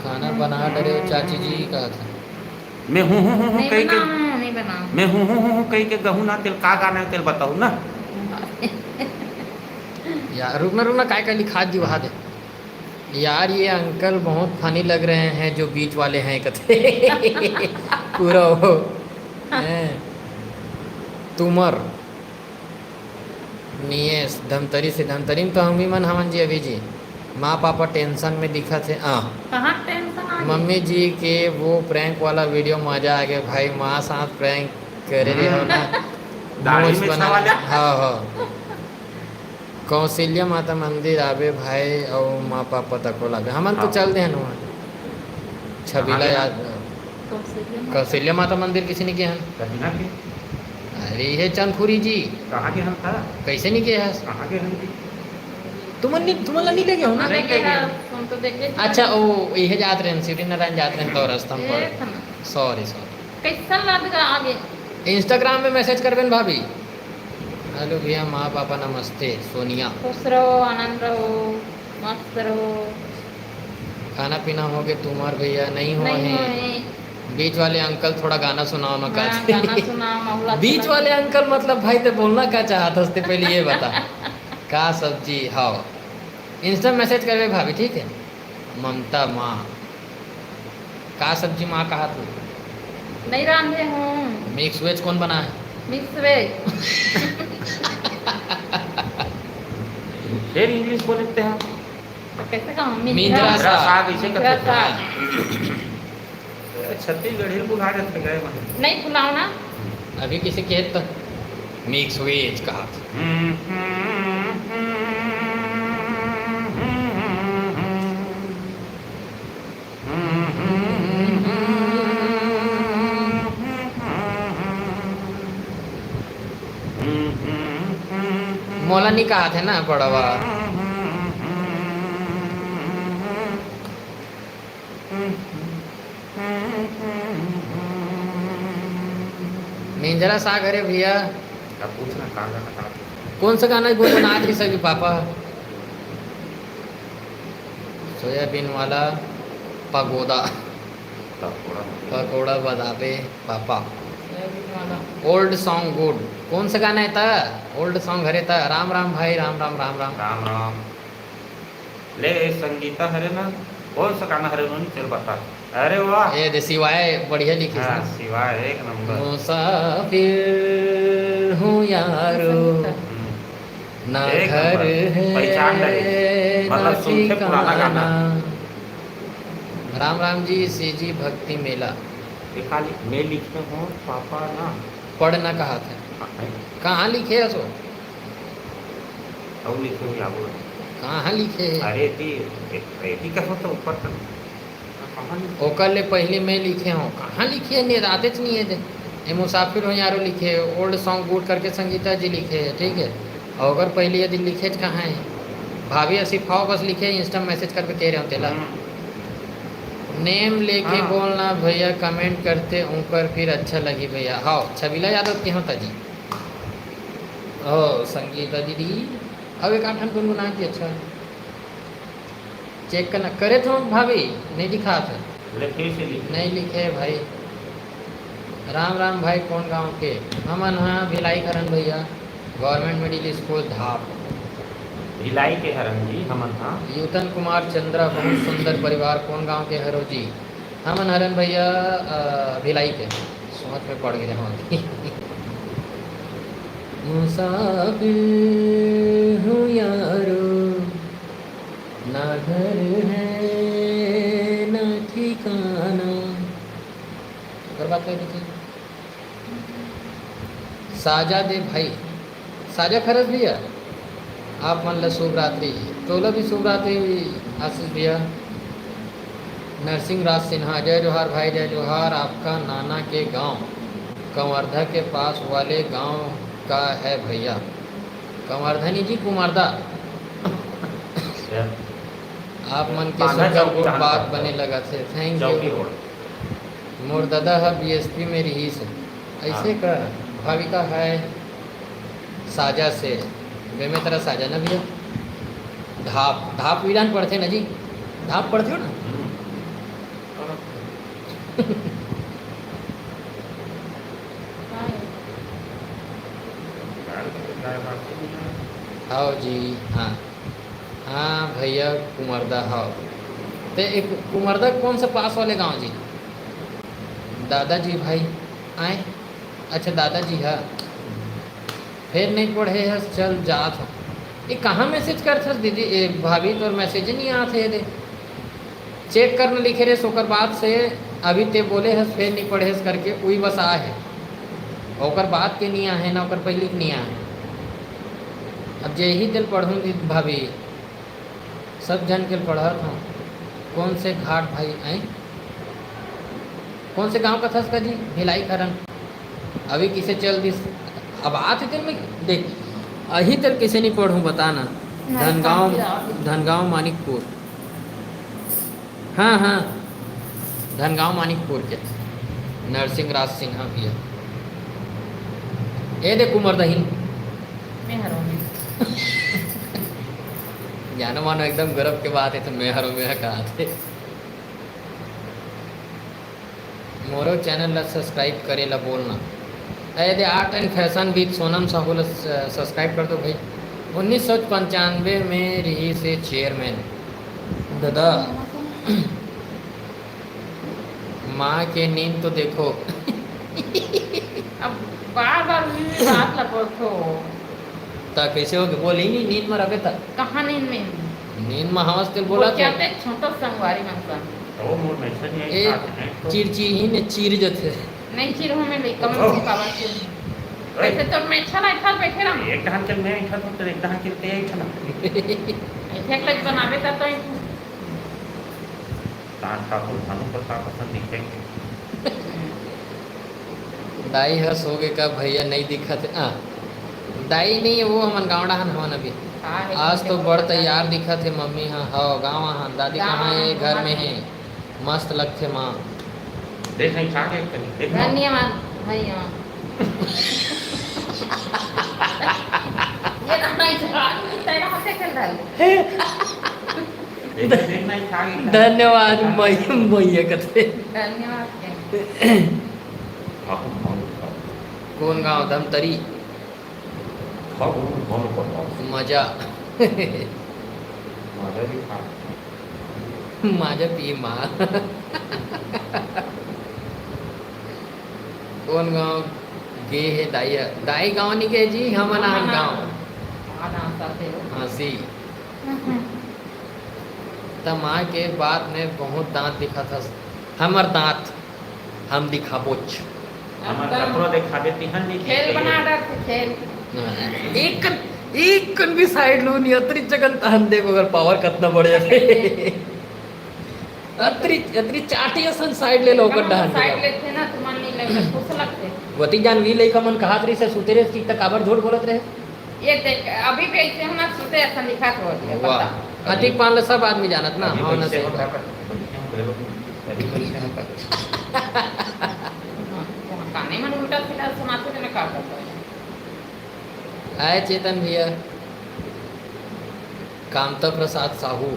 खाना बना डरे हो चाची जी कहा था। मैं हूँ नहीं कही के बना नहीं बना मैं हूँ कही के गहूँ ना तेल का गाना है तेल बताओ ना यार रुकना काय का लिखा दी वहाँ दे। यार ये अंकल बहुत फनी लग रहे हैं जो बीच वाले हैं कथे पूरा वो हैं। तुमर नियस धमतरी से धमतरी में तो हम भी मन हमन जी अभी जी माँ पापा टेंशन में दिखा थे कहाँ टेंशन आ गई? मम्मी जी के वो प्रैंक वाला वीडियो मजा आ गया भाई माँ साथ प्रैंक करे रहे हो ना दाढ़ी नोट्स में बना सवाल है? हाँ हाँ कौशल्या माता मंदिर आवे भाई और माँ पापा तक लावे हमन तो हाँ। चल दे वहाँ छबीला कहाँ याद कौशल्या माता मंदिर किसी ने किया है कहीं ना के अरे ये चंदपुरी जी कहाँ के हम था कैसे नहीं किया है कहाँ के हम थी तुम्हारा नहीं लगे हो ना अरे क्या तुम तो देखे अच्छा ओ ये जात रहे सिटी नारायण जात रहे तो रास्ता पर सॉरी कैसा लग रहा आगे इंस्टाग्राम में मैसेज करबेन भाभी हेलो भैया माँ पापा नमस्ते सोनिया खुश रहो आनंद रहो मस्त रहो खाना पीना हो गया तुम्हार भैया नहीं हो नहीं है बीच वाले अंकल थोड़ा गाना सुनाओ ना हाँ, का गाना सुना माहौल बीच अच्छा वाले अंकल मतलब भाई तो बोलना क्या चाहत हंसते पहले ये बता का सब्जी हाँ इंस्टा मैसेज करवे भाभी ठीक है ममता माँ का सब्जी माँ कहा तू लगा। नहीं रांधे हूँ मिक्स वेज कौन बना है मिक्स वेज फिर इंग्लिश बोलते हैं तो कैसे कहूँ मिंद्रा मेरा साग ऐसे मिंद्रा करते साग। हैं छत्तीसगढ़ी बुला जाते गए वहाँ नहीं फुलाओ ना अभी किसी के तक मिक्स वेज कहा था मौला नहीं कहा थे ना पड़वा मिंजरा साग अरे भैया अब पूछना कहाँ जाना कहाँ कौन सा गाना वो बना रही सके पापा सोयाबीन वाला पगोदा पकोड़ा बदाबे पापा ओल्ड सॉन्ग गुड कौन सा गाना है था ओल्ड सॉन्ग हरे था राम राम भाई राम राम राम राम राम राम ले संगीता हरे ना कौन सा गाना हरे नहीं चल बता अरे वाह ये दे सिवाय बढ़िया लिखी हाँ सिवाय एक नंबर मुसाफिर हूँ यारो ना एक घर नंबर। है पहचान लगे। ना मतलब सुनते पुराना गाना। ठिकाना राम राम जी सीजी भक्ति मेला ये खाली मैं लिखे हूँ पापा ना पढ़ना कहा था कहाँ लिखे है सो अब लिखे हुए आबू कहाँ लिखे है अरे एटी का होता ऊपर तक कहाँ लिखे? ओकर ले पहले मैं लिखे हूँ कहाँ लिखे है निराते नहीं है ये मुसाफिर हो यारो लिखे है ओल्ड सॉन्ग गुड करके संगीता जी लिखे है ठीक है और अगर पहले यदि लिखे तो कहाँ है भाभी असिफाओ बस लिखे इंस्टा मैसेज करके कह रहे हो तेला नेम लेके हाँ। बोलना भैया कमेंट करते ऊपर फिर अच्छा लगी भैया हाँ छबीला यादव के होता जी ओ संगीता दीदी अब एक आठन गुनगुना की अच्छा चेक करना करे तो भाभी नहीं दिखा था ले फिर से लिखे नहीं लिखे भाई राम राम भाई कौन गांव के हमन हाँ भिलाई करन भैया गवर्नमेंट मिडिल स्कूल धाप भिलाई के हरन जी हमन हाँ यूतन कुमार चंद्रा बहुत सुंदर परिवार कौन गांव के हरो जी हमन हरन भैया भिलाई के सोच में पड़ गए हम मुसाफिर हूँ यारो ना घर है ना ठिकाना अगर बात कर थी साजा दे भाई साजा खरस भैया आप मान लो शुभ रात्रि तोला भी शुभ रात्रि आशीष भैया नरसिंह राज सिन्हा जय जोहार भाई जय जोहार आपका नाना के गांव कंवर्धा के पास वाले गांव का है भैया कंवरधनी जी कुमारदा या आप मन के बांधा सुंदर चौकी गुण रहन बात करता। बने लगा थे थैंक चौकी यू। रोड मोर दादा है बीएसपी में रही से ऐसे कर भाविका है साजा से वे में तरह साजा ना भैया धाप धाप विधान पढ़ते ना जी धाप पढ़ते हो ना हाँ जी हाँ हाँ भैया कुमारदा हाँ तो एक कुमारदा कौन सा पास वाले गांव जी दादाजी भाई आए अच्छा दादाजी हाँ फिर नहीं पढ़े है चल जात हो ये कहाँ मैसेज करते दीदी भाभी तो मैसेज नहीं आते दे चेक करने लिखे रहे सोकर बात से अभी ते बोले हस फिर नहीं पढ़े हस करके वही बस आ है ओकर बात के नहीं आहे ना ओकर पहले के नहीं आहे अब जे ही दिल पढ़ूँगी भाभी सब जन के पढ़त हूँ कौन से घाट भाई आए कौन से गांव का था इसका जी भिलाई करन अभी किसे चल दिस अब आते दिन में देख अही तक किसे नहीं पढ़ूँ बताना धनगांव मानिकपुर हाँ हाँ धनगांव मानिकपुर के नरसिंह राज सिन्हा भैया ये देख उमर दहीन मैं हरों जानो मानो एकदम गर्व के बात है तो मेहर में कहा थे मोरो चैनल ला सब्सक्राइब करे ला बोलना यदि art and fashion with Sonam Sahu ला सब्सक्राइब कर दो भाई 1995 में रही से चेयरमैन दादा माँ के नींद तो देखो अब बार बार बात लपटो ता कैसे हो गए बोली नहीं नींद में रखे था कहाँ नींद में नींद में हवस ते बोला क्या ते छोटा संगवारी मनसा वो मोर मैसेज नहीं ए आते हैं चिरची ही ने चीर जथे नहीं चिर हूँ मैं लेकर मैं पावा चिर वैसे तो मैं अच्छा लाइट पर बैठे रहा एक दहान चल मैं इठा तो एक दहान चलते हैं इठा ना ऐसे लाइट बनावे ता तो तान का तो थानों पर का पसंद दिखेंगे दाई हस हो गए का भैया नहीं दिखा थे दाई नहीं है वो हमन गाँव डाहन हवन अभी आज तो बड़ तैयार दिखा थे मम्मी हाँ हाँ गाँव हाँ दादी कहाँ है घर में है मस्त लगते माँ देख नहीं छा के कहीं एक धन्यवाद भैया ये ना नहीं छा तेरा हाथ चल रहा है देख नहीं छा के धन्यवाद मैया कथे धन्यवाद के कौन गाँव धमतरी मजा माझा पी माँ कौन गाँव गे है दाई दाई गाँव नहीं गए जी हम गाँव आना साथे हंसी त माँ के बात में बहुत दांत दिखा था हमर दांत हम दिखा बोच हमारा कपड़ो देखा देती हैं नहीं खेल बना डर खेल एक कन भी साइड लो नहीं अतरी जगन तहन देखो अगर पावर कितना बढ़ जाए अतरी चाटी असन साइड ले लो कर डहन साइड लेते ना तो मन नहीं लगता खुश लगते वती जान वी लइका मन कहात रही से सुते रे की तक काबर झूठ बोलत रहे ये देख अभी भी ऐसे हम ना सुते ऐसा लिखा तो वाह अधिक पान सब आदमी जानत ना हाँ ना सही काने मन उल्टा सीधा सुनाते थे ना का करता आए चेतन भैया कामता प्रसाद साहू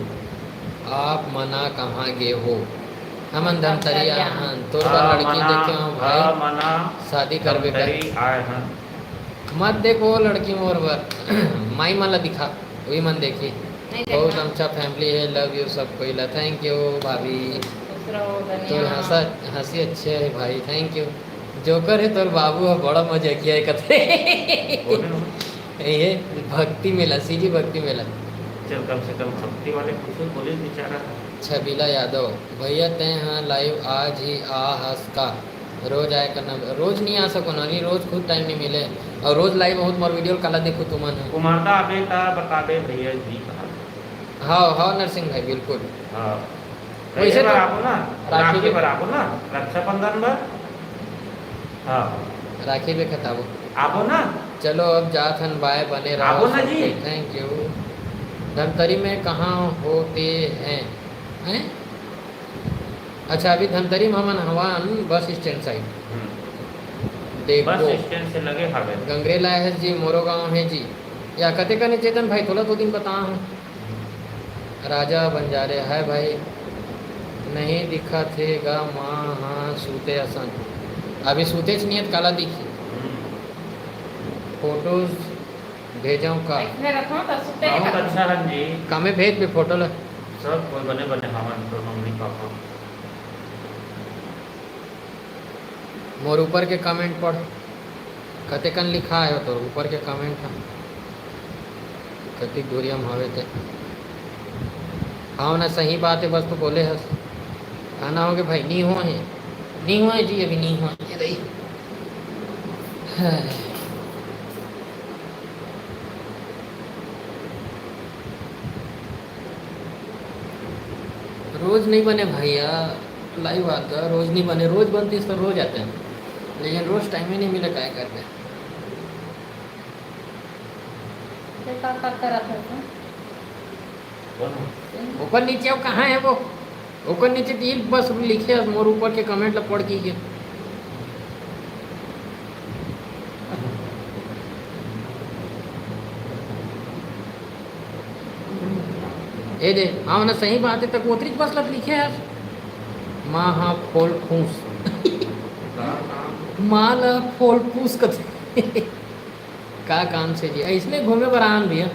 आप मना कहाँ गे हो हमन धमतरिया हन तोर का लड़की देखे हो भाई मना शादी करबे कर आए हैं मत देखो लड़की मोर बर माई मला दिखा वही मन देखी बहुत अच्छा फैमिली है लव यू सब कोई ला थैंक यू भाभी तो हंसी अच्छे है भाई थैंक यू जोकर है तोर बाबू है बड़ा मजा किया है कथे ये भक्ति मेला सीजी भक्ति मेला चल कम से कम भक्ति वाले कुछ बोले बेचारा छबीला यादव भैया तय हाँ लाइव आज ही आ हंस का रोज आए करना रोज नहीं आ सको ना रोज खुद टाइम नहीं मिले और रोज लाइव बहुत मोर वीडियो काला देखो तुमन कुमारदा अबे ता बताबे भैया जी कहा हाँ हाँ नरसिंह भाई बिल्कुल हां वैसे वैसे तो तो आपको ना राखी राखी पर आपको ना रक्षाबंधन पर हां राखी पे खताबो। आबो ना। चलो अब जात हन बाय बने रहो आबो ना जी। Thank you. धमतरी में कहाँ होते हैं हैं? अच्छा अभी धमतरी में हमन हवान बस स्टैंड साइड। देखो बस स्टैंड से लगे हवे। गंगरेला है जी, मोरो गांव है जी। या कते कने चेतन भाई थोड़ा दो दिन बता हूँ। राजा बंजारे है भाई, नहीं दिखा थे गा माँ हाँ सूते असन। अभी सूते नियत काला दिखी। फोटोज भेजाऊँ का? इसमें रखो तो सुते बहुत का। अच्छा है जी। कामे भेज पे फोटो ला। सब कोई बने बने हवन तो मम्मी पापा। मोर ऊपर के कमेंट पढ़, कते कन लिखा है तो ऊपर के कमेंट था कति दूरियम हवे थे। हाँ ना सही बात है, बस तो बोले हस खाना हो गया भाई। नहीं हुआ है, नहीं हुआ है जी, अभी नहीं हुआ ये रही। रोज नहीं बने भैया, लाइव आता रोज नहीं बने। रोज बनती तो रोज आते हैं, लेकिन रोज टाइम ही नहीं मिला, क्या करते हैं। ये का करत है तो? ऊपर नीचे अब कहाँ है वो? ऊपर नीचे तीन बस लिखे है, मोर ऊपर के कमेंट ला पढ़ कीजिए। ए दे हाँ ना सही बात है, तक उतरी बस लग लिखे है माँ हाँ फोल फूस माल फोल फूस कते का काम से जी इसमें घूमे बरान भैया।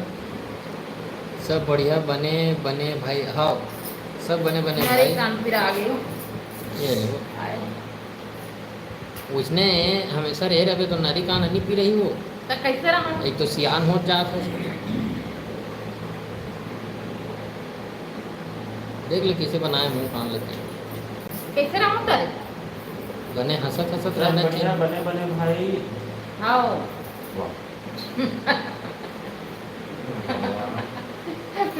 सब बढ़िया बने बने भाई। हाँ सब बने बने हमारे भाई। कान फिर आ गए हो। ये देखो आए। उसने हमेशा रह रहे तो नारी कान नहीं पी रही वो। तो कैसे रहा? एक तो सियान हो जात हो। देख ले किसे बनाए मुंह कान लेते हैं। कैसे रहा तेरे? बने हंसत हंसत सब रहना बढ़िया चाहिए। बने बने भाई। आओ। वाह।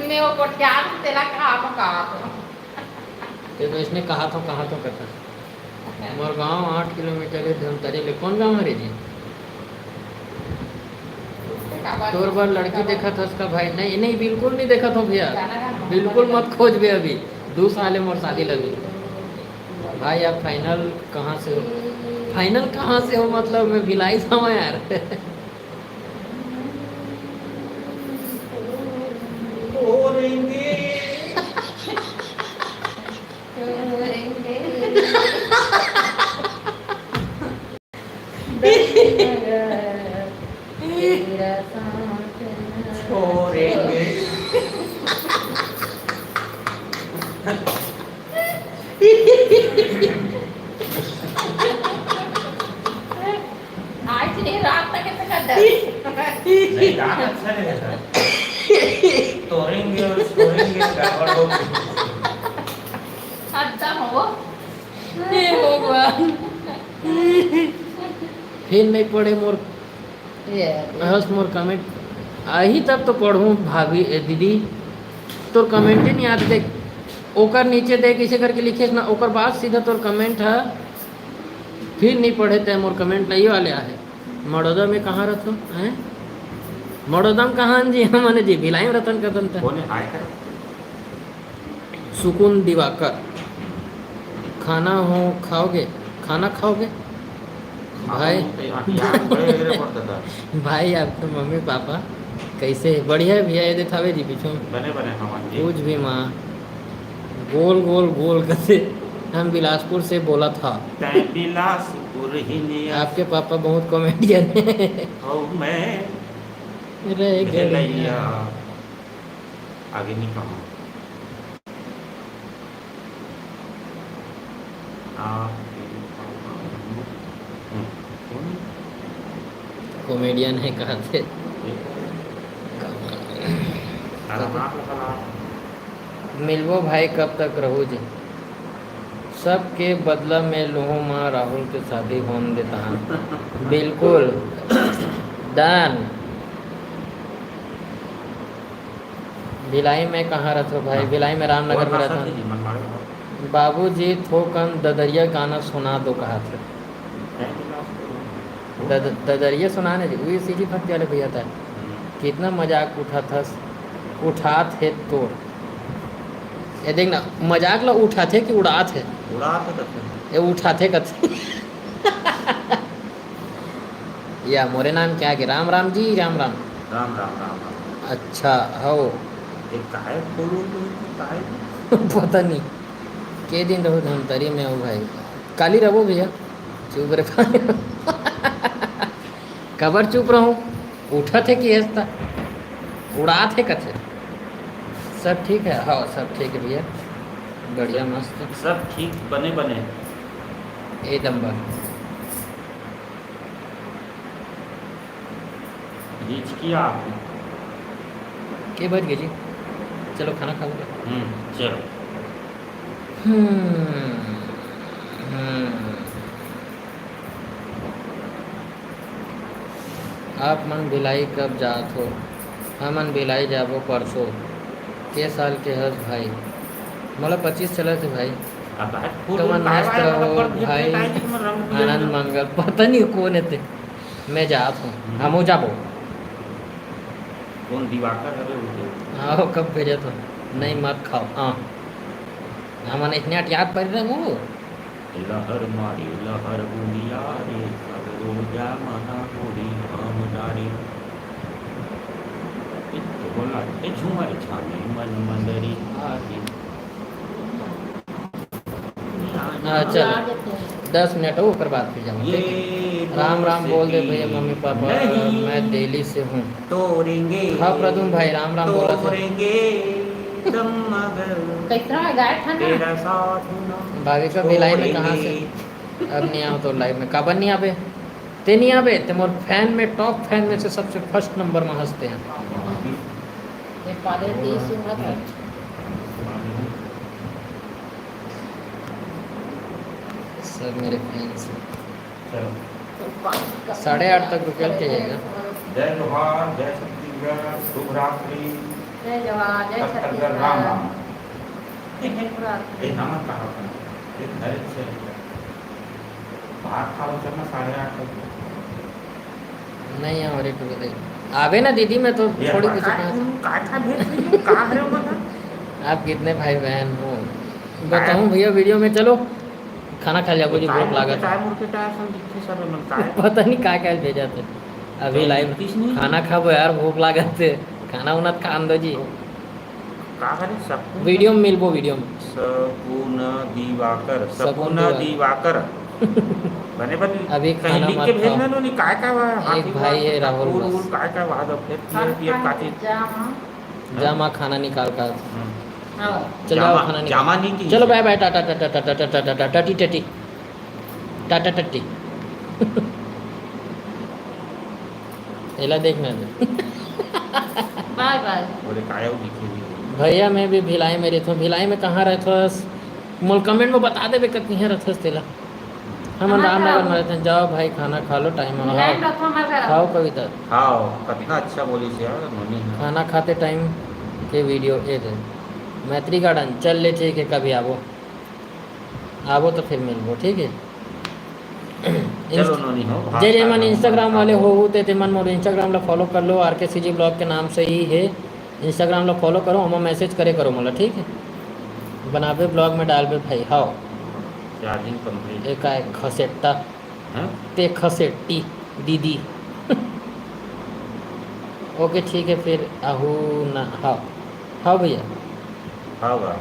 मैं वो कोट्यान तेरा कहा तो इसने कहा तो कहता हमारे गाँव 8 किलोमीटर है धमतरी ले। कौन गाँव है जी? तोर बार लड़की देखा था उसका भाई? नहीं नहीं बिल्कुल नहीं देखा था भैया, बिल्कुल मत खोज बे। अभी 2 साल मोर शादी लगी भाई। आप फाइनल कहाँ से हो? फाइनल कहाँ से हो मतलब मैं भिलाई था यार। छोड़ेंगे। आज नहीं रात तक कैसे कर दे? नहीं गाना अच्छा रहेगा। तोड़ेंगे और छोड़ेंगे गड़बड़ होगी। अच्छा हो। हे भगवान फिर नहीं पढ़े मोर हस मोर कमेंट आई तब तो पढ़ूँ भाभी दीदी। तोर कमेंट ही नहीं आते। देख ओकर नीचे देख इसे करके लिखे ना, ओकर बाद सीधा तोर कमेंट है। फिर नहीं पढ़े थे मोर कमेंट नहीं वाले है। मड़ोदा में कहाँ रहते हैं? मड़ोदा में कहाँ जी? हमने जी भिलाई में रतन कदम था। कौन आए कर? सुकून दिवाकर खाना हो खाओगे? खाना खाओगे भाई? भाई आपके मम्मी पापा कैसे है? बढ़िया है भैया। ये देखावे जी पीछे बने बने हमारे कुछ भी माँ गोल गोल गोल कैसे। हम बिलासपुर से बोला था। बिलासपुर ही निया आपके पापा बहुत कॉमेडियन है। हो मैं रह गया गया आगे नहीं कहूँ। कॉमेडियन है कहा थे। मिलवो भाई कब तक रहो जी? सबके बदला में लूँ माँ राहुल के शादी होने देता हूँ। बिल्कुल डन। भिलाई में कहाँ रहते हो भाई? भिलाई में रामनगर में रहता हूँ। बाबूजी थोकन ददरिया गाना सुना दो कहा थे। ददरिया सुनाने जी वही सीधी भक्ति वाले भैया था कितना मजाक उठा थे तोड़ ये देखना मजाक ला उठा थे कि उड़ा थे उड़ा तो करते ये उठा थे कथे या मोरे नाम क्या के राम राम जी राम राम राम राम राम राम अच्छा हो एक काय फूल तो काय पता नहीं के दिन रहो धमतरी में हो भाई काली रहो भैया चुप रहे कबर चुप रहूं उठा थे कि हंसता उड़ा थे कथे सब ठीक है हाँ सब ठीक है भैया बढ़िया मस्त सब ठीक बने बने एकदम बस रीच किया आपने के बज गए जी चलो खाना खा लो चलो आप मन भिलाई कब जात हो हमन भिलाई जाबो परसों के साल के हस भाई मतलब 25 चला थे भाई अब आज फूल तुमन मस्त रहो भाई आनंद मंगल पता नहीं कौन है ते मैं जात हूँ हमू जाबो कौन दिवाकर है उनके आओ कब भेजा तो नहीं मत खाओ हाँ हमन इतने याद पड़ रहे वो लहर मारी लहर बुनिया रे सब रोजा मना होरी हम डारी तो बोला ए झूमर छाने मन मंदरी आके चल 10 मिनट हो कर बात फिर जाऊँ ये राम राम बोल दे भैया मम्मी पापा नहीं। मैं दिल्ली से हूँ तोड़ेंगे हाँ प्रदुम भाई राम राम बोला था तोड़ेंगे दम मगर कैसा है गाय था ना तेरा साथ ना भाभी का भिलाई में कहाँ से अब नहीं आओ तो लाइव में काबर नहीं आवे ते नहीं आवे ते मोर फैन में टॉप फैन में से सबसे फर्स्ट नंबर में हंसते हैं ये पाले 30 उम्र था सब मेरे फैंस चलो 8:30 तक रुपया चाहिएगा जय जोहार जय छत्तीसगढ़ शुभ रात्रि जय जवान जय तब तक राम राम छत्तीसगढ़ ये नमक कहाँ पर ये घर से भात खाओ चलना 8:30 तक नहीं हमारे टुकड़े आवे ना दीदी मैं तो थोड़ी कुछ काटा भेज कहाँ है वो आप कितने भाई बहन हो बताऊं भैया वीडियो में चलो खाना खा लिया मुझे भूख लगा था पता नहीं क्या भेजा थे अभी लाइव खाना खाबो यार भूख लागत थे खाना उना खान दो जी वीडियो में मिलबो वीडियो में सपून दिवाकर सपून सपून दिवाकर बने बने अभी कहीं खाना लिख मत के खाओ। भेजना नो नहीं काय एक भाई है राहुल बस। काय वाद फिर ये काटी जा माँ खाना निकाल कर हाँ चल जाओ खाना जामा निकाल नहीं की चलो बाय बाय टाटा टाटा टाटा टाटा टाटा टटी टटी टाटा टट्टी एला देखना दे बाय बाय बोले काय वो लिखी हुई भैया मैं भी भिलाई में रहता हूँ भिलाई में कहाँ रहथस मोल कमेंट में बता देबे कहीं रहथस तेला हम रामनगर में रहते हैं जाओ भाई खाना खा लो टाइम हो लाइन रखो हमारे घर खाओ कविता हाँ कितना अच्छा बोली से यार मम्मी खाना खाते टाइम के वीडियो ये थे मैत्री गार्डन चल ले ठीक है कभी आवो तो फिर मिलबो ठीक है चलो नोनी हो जे जे मन इंस्टाग्राम वाले हो ते मन मोर इंस्टाग्राम ला फॉलो कर लो RKCG ब्लॉग के नाम से ही है इंस्टाग्राम ला फॉलो करो हम मैसेज करे करो मोला ठीक है बनाबे ब्लॉग में डालबे भाई हाँ चार्जिंग कंप्लीट एक है खसेट्टा हैं ते खसेट्टी दीदी ओके ठीक है फिर आहू ना हाँ हाँ भैया हाँ वाह